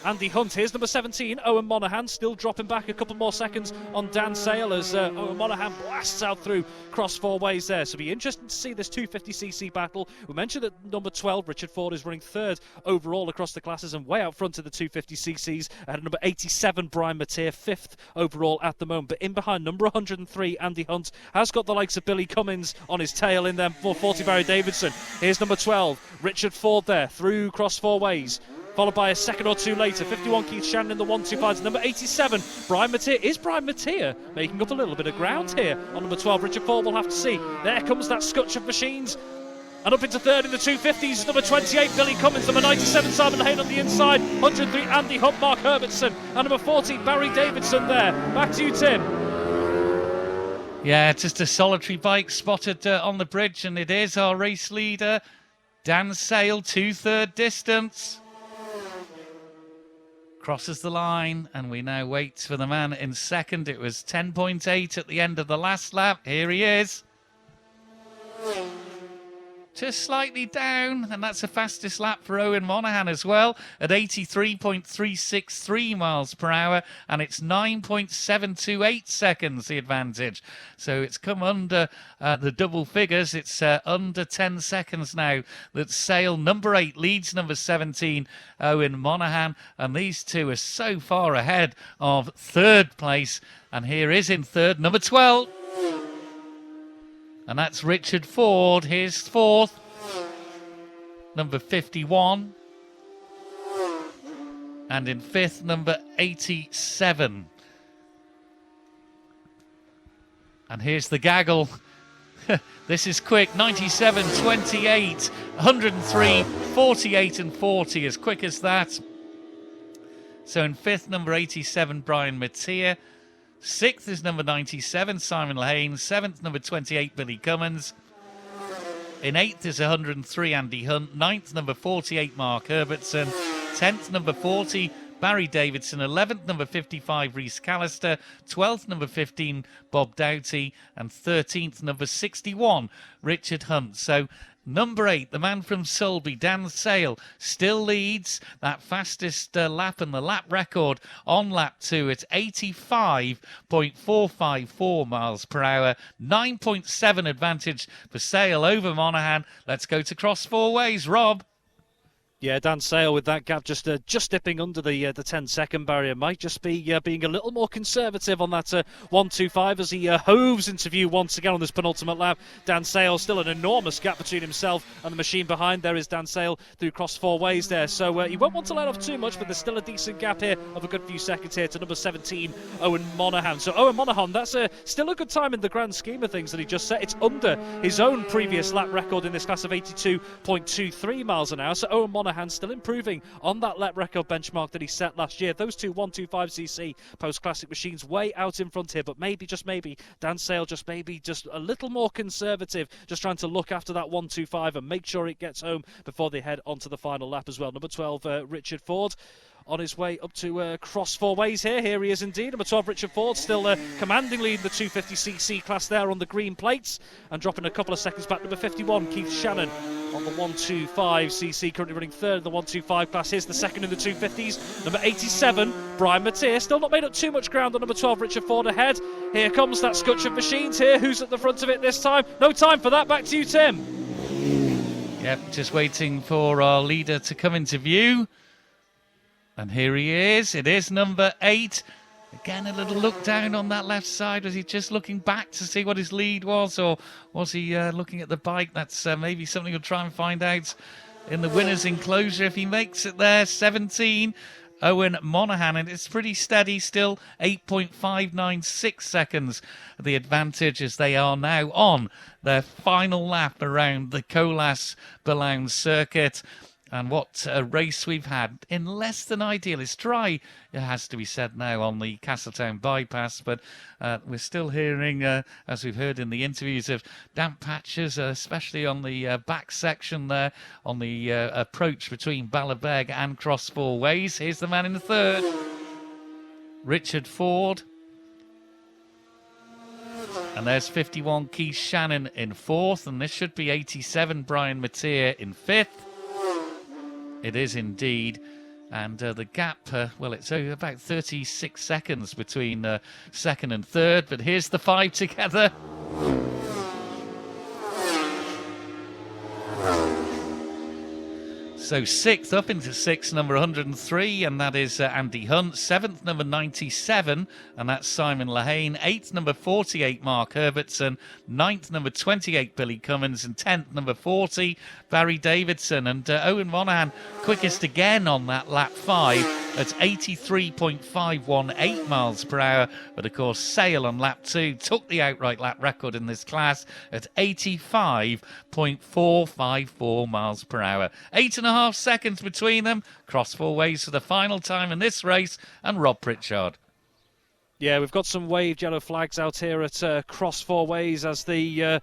Andy Hunt. Here's number 17, Owen Monaghan, still dropping back a couple more seconds on Dan Sale as Owen Monaghan blasts out through Cross Four Ways there. So it'll be interesting to see this 250cc battle. We mentioned that number 12, Richard Ford, is running 3rd overall across the classes and way out front of the 250cc's. And number 87, Brian Mattia, 5th overall at the moment. But in behind, number 103, Andy Hunt, has got the likes of Billy Cummins on his tail in there for 40, Barry Davidson. Here's number 12, Richard Ford there through Cross Four Ways, followed by a second or two later, 51, Keith Shannon in the 125s. Number 87, Brian Mattia. Is Brian Mattia making up a little bit of ground here on number 12? Richard Ford, we'll have to see. There comes that scutch of machines. And up into 3rd in the 250s, number 28, Billy Cummins. Number 97, Simon Lehane on the inside. 103, Andy Hunt, Mark Herbertson. And number 40, Barry Davidson there. Back to you, Tim. Yeah, just a solitary bike spotted on the bridge, and it is our race leader, Dan Sale, 2/3 distance. Crosses the line, and we now wait for the man in second. It was 10.8 at the end of the last lap. Here he is. Just slightly down, and that's the fastest lap for Owen Monaghan as well at 83.363 miles per hour, and it's 9.728 seconds the advantage. So it's come under the double figures. It's under 10 seconds now that Sale, number 8, leads number 17, Owen Monaghan, and these two are so far ahead of 3rd place. And here is in 3rd, number 12. And that's Richard Ford. Here's 4th, number 51. And in 5th, number 87. And here's the gaggle. This is quick. 97, 28, 103, 48 and 40. As quick as that. So in 5th, number 87, Brian Mattia. 6th is number 97, Simon Lehane. 7th, number 28, Billy Cummins. In 8th is 103, Andy Hunt. 9th, number 48, Mark Herbertson. 10th, number 40, Barry Davidson. 11th, number 55, Rhys Callister. 12th, number 15, Bob Doughty. And 13th, number 61, Richard Hunt. So number 8, the man from Sulby, Dan Sale, still leads that fastest lap, and the lap record on lap 2 at 85.454 miles per hour. 9.7 advantage for Sale over Monaghan. Let's go to Cross Four Ways. Rob. Yeah, Dan Sale with that gap just dipping under the 10-second barrier. Might just be being a little more conservative on that 1:25 as he hoves into view once again on this penultimate lap. Dan Sale, still an enormous gap between himself and the machine behind. There is Dan Sale through cross four ways there. So he won't want to let off too much, but there's still a decent gap here of a good few seconds here to number 17, Owen Monaghan. So Owen Monaghan, that's still a good time in the grand scheme of things that he just set. It's under his own previous lap record in this class of 82.23 miles an hour. So Owen Monaghan still improving on that lap record benchmark that he set last year. Those two 125cc post-classic machines way out in front here, but maybe, just maybe, Dan Sale just a little more conservative, just trying to look after that 125 and make sure it gets home before they head onto the final lap as well. Number 12, Richard Ford, on his way up to cross four ways here. Here he is indeed. Number 12, Richard Ford, still commandingly in the 250cc class there on the green plates and dropping a couple of seconds back. Number 51, Keith Shannon, on the 125cc, currently running third in the 125 class. Here's the second in the 250s. Number 87, Brian Mateer, still not made up too much ground on number 12, Richard Ford ahead. Here comes that scutch of machines here. Who's at the front of it this time? No time for that. Back to you, Tim. Yep, just waiting for our leader to come into view. And here he is. It is number 8. Again, a little look down on that left side. Was he just looking back to see what his lead was, or was he looking at the bike? That's maybe something we'll try and find out in the winner's enclosure if he makes it there. 17, Owen Monaghan, and it's pretty steady still. 8.596 seconds the advantage as they are now on their final lap around the Colas Billown circuit. And what a race we've had in less than ideal. It's dry, it has to be said now, on the Castletown bypass, but we're still hearing, as we've heard in the interviews, of damp patches, especially on the back section there, on the approach between Ballabeg and Cross Four Ways. Here's the man in the third, Richard Ford. And there's 51, Keith Shannon in fourth, and this should be 87, Brian Mateer in fifth. It is indeed, and the gap, well, it's about 36 seconds between second and third, but here's the 5 together. So 6th up into 6th, number 103, and that is Andy Hunt. 7th, number 97, and that's Simon Lehane. 8th, number 48, Mark Herbertson. 9th, number 28, Billy Cummins. And 10th, number 40, Barry Davidson. And Owen Monaghan, quickest again on that lap 5 at 83.518 miles per hour. But of course, Sale on lap 2 took the outright lap record in this class at 85.454 miles per hour. 8.5 seconds between them. Cross four ways for the final time in this race, and Rob Pritchard. Yeah, we've got some waved yellow flags out here at Cross Four Ways as the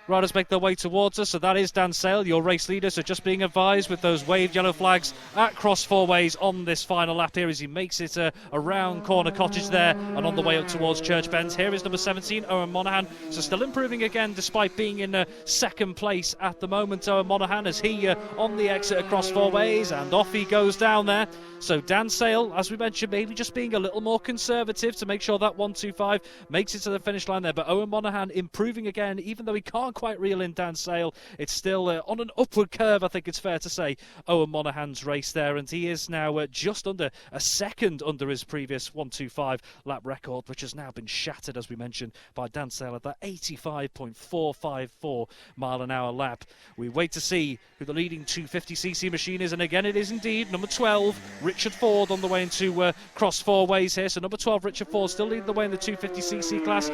riders make their way towards us. So that is Dan Sale, your race leader. So just being advised with those waved yellow flags at Cross Four Ways on this final lap here as he makes it around Corner Cottage there and on the way up towards Church Bends. Here is number 17, Owen Monaghan. So still improving again despite being in second place at the moment. Owen Monaghan as he on the exit at Cross Four Ways, and off he goes down there. So Dan Sale, as we mentioned, maybe just being a little more conservative to make sure that 125 makes it to the finish line there. But Owen Monaghan improving again, even though he can't quite reel in Dan Sale. It's still on an upward curve, I think it's fair to say, Owen Monaghan's race there, and he is now just under a second under his previous 125 lap record, which has now been shattered, as we mentioned, by Dan Sale at that 85.454 mile an hour lap. We wait to see who the leading 250cc machine is, and again it is indeed number 12, Richard Ford, on the way into Cross Four Ways here. So number 12, Richard Ford, still leading the way in the 250cc class.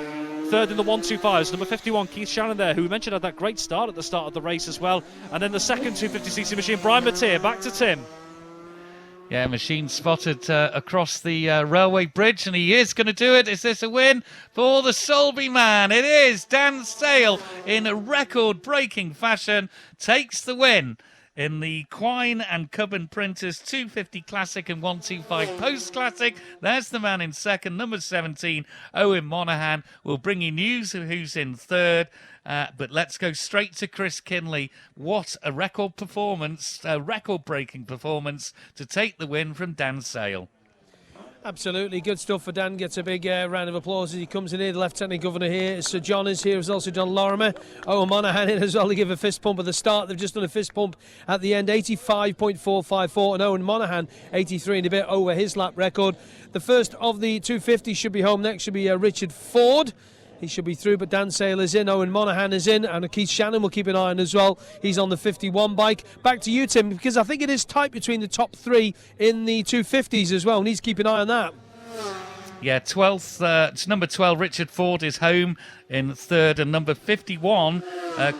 Third in the 125s, number 51, Keith Shannon there, who we mentioned had that great start at the start of the race as well. And then the second 250cc machine, Brian Mateer. Back to Tim. Yeah, machine spotted across the railway bridge, and he is going to do it. Is this a win for the Solby man? It is. Dan Sale, in a record-breaking fashion, takes the win in the Quine and Cubbon Printers 250 Classic and 125 Post Classic. There's the man in second, number 17, Owen Monaghan. We'll bring you news of who's in third. But let's go straight to Chris Kinley. What a record performance, a record-breaking performance to take the win from Dan Sale. Absolutely, good stuff for Dan. Gets a big round of applause as he comes in here. The Lieutenant Governor here, Sir John is here, as also John Lorimer. Owen Monaghan in as well to give a fist pump at the start. They've just done a fist pump at the end, 85.454, and Owen Monaghan 83 and a bit over his lap record. The first of the 250 should be home next, should be Richard Ford. He should be through, but Dan Sale is in, Owen Monaghan is in, and Keith Shannon will keep an eye on as well. He's on the 51 bike. Back to you, Tim, because I think it is tight between the top three in the 250s as well. Needs to keep an eye on that. Yeah, 12th, it's number 12, Richard Ford is home in third, and number 51,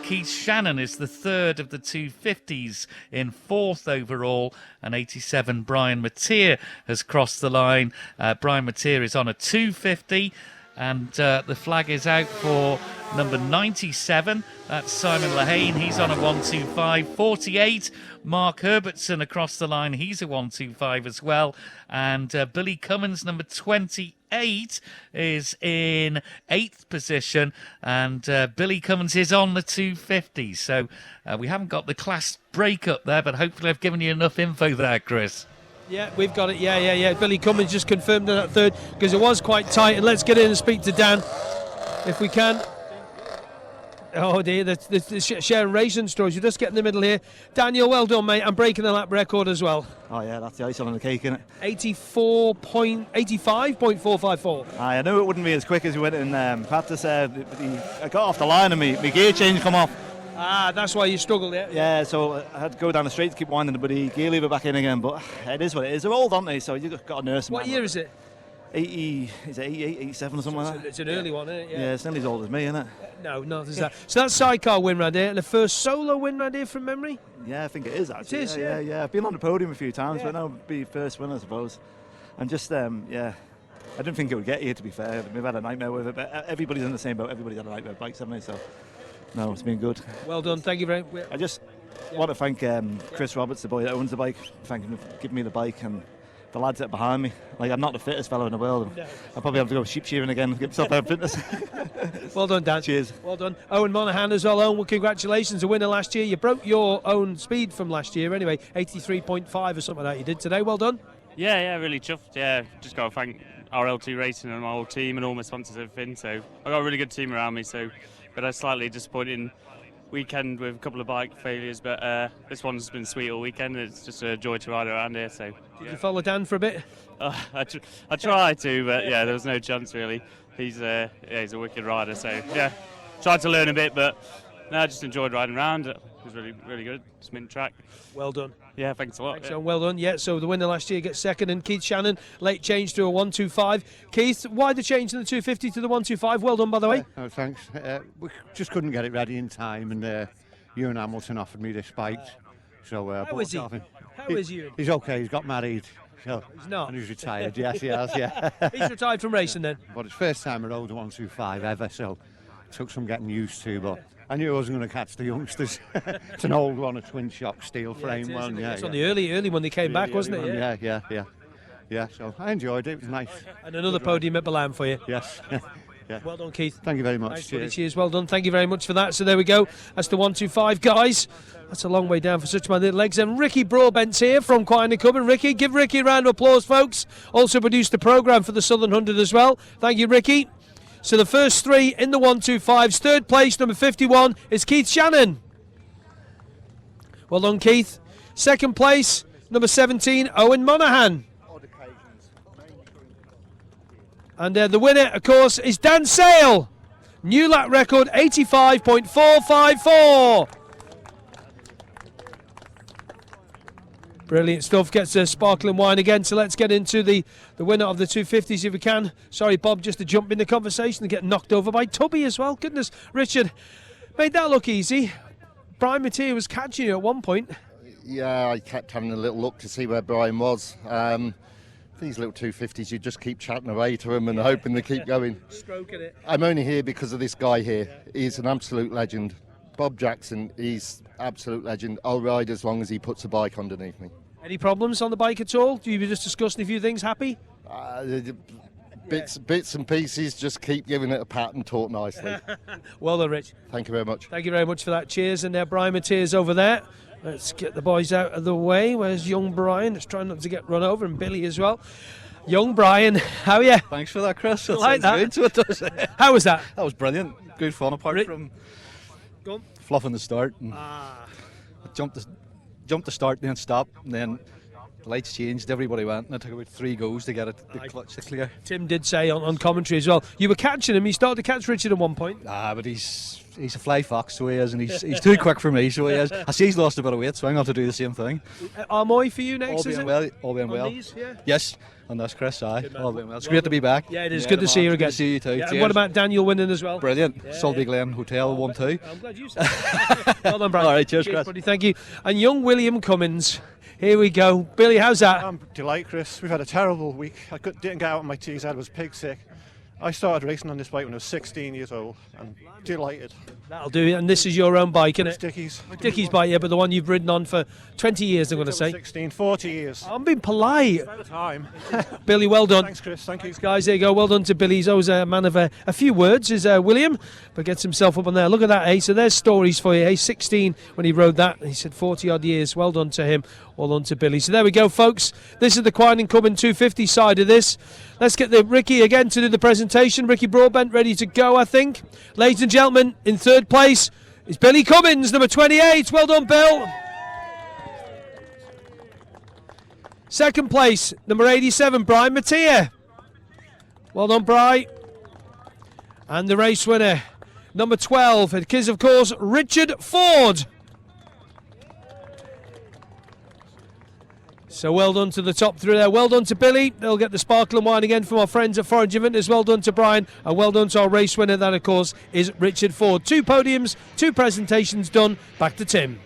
Keith Shannon is the third of the 250s in fourth overall, and 87, Brian Mateer has crossed the line. Brian Mateer is on a 250. And the flag is out for number 97. That's Simon Lehane. He's on a 125. 48, Mark Herbertson across the line. He's a 125 as well. And Billy Cummins, number 28, is in 8th position. And Billy Cummins is on the 250. So we haven't got the class breakup there, but hopefully I've given you enough info there, Chris. Yeah, we've got it. Yeah. Billy Cummins just confirmed in that third because it was quite tight. And let's get in and speak to Dan if we can. Oh dear, the sharing racing stories. You just get in the middle here. Daniel, well done, mate. I'm breaking the lap record as well. Oh yeah, that's the icing on the cake, isn't it? 85.454. I knew it wouldn't be as quick as we went in practice. I got off the line and my gear change come off. Ah, that's why you struggled, yeah? Yeah, so I had to go down the straight to keep winding the bloody gear lever back in again, but it is what it is. They're old, aren't they? So you've got to nurse them. What year is it? 80, is it 88, 87 or something like that? It's an early one, isn't it? Yeah, it's nearly as old as me, isn't it? No, there's that. So that's sidecar win round here, and the first solo win round here from memory? Yeah, I think it is actually. It is, yeah. I've been on the podium a few times, but now it'll be first win, I suppose. And just, I didn't think it would get here, to be fair. We've had a nightmare with it, but everybody's in the same boat. Everybody's had a nightmare with bikes, haven't they? So. No, it's been good. Well done, thank you very much. I just want to thank Chris Roberts, the boy that owns the bike, thank him for giving me the bike, and the lads that are behind me. Like, I'm not the fittest fellow in the world. No. I'll probably have to go sheep shearing again to get myself out of fitness. Well done, Dan. Cheers. Well done. Owen Monaghan as well. Owen, well, congratulations, a winner last year. You broke your own speed from last year anyway, 83.5 or something like that you did today. Well done. Yeah, really chuffed. Yeah, just got to thank RL2 Racing and my whole team and all my sponsors and everything. So I got a really good team around me. So, but I was slightly disappointed weekend with a couple of bike failures, but this one's been sweet all weekend. It's just a joy to ride around here. So did you follow Dan for a bit? I tried to, but yeah, there was no chance really. He's a wicked rider, so yeah, tried to learn a bit, but no, I just enjoyed riding around. It was really good. Smint track. Well done. Yeah, thanks a lot. Thanks, well done. Yeah, so the winner last year gets second, and Keith Shannon, late change to a 125. Keith, why the change from the 250 to the 125? Well done, by the way. Oh, thanks. We just couldn't get it ready in time, and Ewan Hamilton offered me this bike. So how is he? How is Ewan? He's okay. He's got married. So, he's not. And he's retired. Yes, he has. Yeah. He's retired from racing then. But it's first time I rode a 125 ever, so it took some getting used to. But I knew I wasn't going to catch the youngsters. It's an old one, a twin shock steel frame one. Yeah, it's on the early when they came back, wasn't it? Yeah. So I enjoyed it. It was nice. And another podium at Billown for you. Yes. Yeah. Well done, Keith. Thank you very much. Nice, cheers. Well done. Thank you very much for that. So there we go. That's the 125, guys. That's a long way down for such my little legs. And Ricky Broadbent's here from Quine Cub. And Ricky, give Ricky a round of applause, folks. Also produced the programme for the Southern 100 as well. Thank you, Ricky. So the first three in the 125s. Third place, number 51, is Keith Shannon. Well done, Keith. Second place, number 17, Owen Monaghan. And the winner, of course, is Dan Sale. New lap record, 85.454. Brilliant stuff. Gets a sparkling wine again. So let's get into the winner of the 250s if we can. Sorry, Bob, just to jump in the conversation and get knocked over by Tubby as well. Goodness, Richard, made that look easy. Brian Mateer was catching you at one point. Yeah, I kept having a little look to see where Brian was. These little 250s, you just keep chatting away to them and hoping they keep going. Stroking it. I'm only here because of this guy here. He's an absolute legend. Bob Jackson, he's absolute legend. I'll ride as long as he puts a bike underneath me. Any problems on the bike at all? Do you just discussing a few things? Happy? Bits and pieces, just keep giving it a pat and talk nicely. Well done, Rich. Thank you very much. Thank you very much for that. Cheers. And Brian Mateer's over there. Let's get the boys out of the way. Where's young Brian? Let's try not to get run over, and Billy as well. Young Brian, how are you? Thanks for that, Chris. That Like sounds that. good. So it does. How was that? That was brilliant. Good fun apart from Go on. fluffing the start. And jumped the start, then stopped, and then the lights changed. Everybody went, and it took about 3 goes to get it the clutch to clear. Tim did say on commentary as well, you were catching him. You started to catch Richard at one point. But he's a fly fox, so he is, and he's too quick for me, so he is. I see he's lost a bit of weight, so I'm going to do the same thing. Armoy for you next, All is being it? well, all being On well. these, yeah? Yes, and that's Chris. Aye, all being well. It's great to be back. Yeah, it is good to see you again. Good to see you too. Yeah, and Cheers. what about Daniel winning as well? Brilliant. Yeah, Sulby yeah. Glen Hotel 1-2. I'm glad you said that. Well done, Brian. All right, cheers, Chris. buddy. Thank you. And young William Cummins. Here we go. Billy, how's that? I'm delighted, Chris. We've had a terrible week. Didn't get out on my tees. I was pig sick. I started racing on this bike when I was 16 years old. I'm delighted. That'll do it. And this is your own bike, isn't It's it? Dickie's. Dickie's bike, yeah, but the one you've ridden on for 20 years, I'm going to say. 16, 40 years. I'm being polite. About the time. Billy, well done. Thanks, Chris. Thank you. Guys, there you go. Well done to Billy. He's always a man of a few words, is William, but gets himself up on there. Look at that, So there's stories for you. 16 when he rode that. He said 40-odd years. Well done to him. Well done to Billy. So there we go, folks. This is the Quine and Cummins 250 side of this. Let's get the Ricky again to do the presentation. Ricky Broadbent ready to go, I think. Ladies and gentlemen, in third place is Billy Cummins, number 28. Well done, Bill. Second place, number 87, Brian Mattia. Well done, Bri. And the race winner, number 12, it is, of course, Richard Ford. So well done to the top three there. Well done to Billy. They'll get the sparkling wine again from our friends at Forage Juventus. Well done to Brian. And well done to our race winner. That, of course, is Richard Ford. 2 podiums, 2 presentations done. Back to Tim.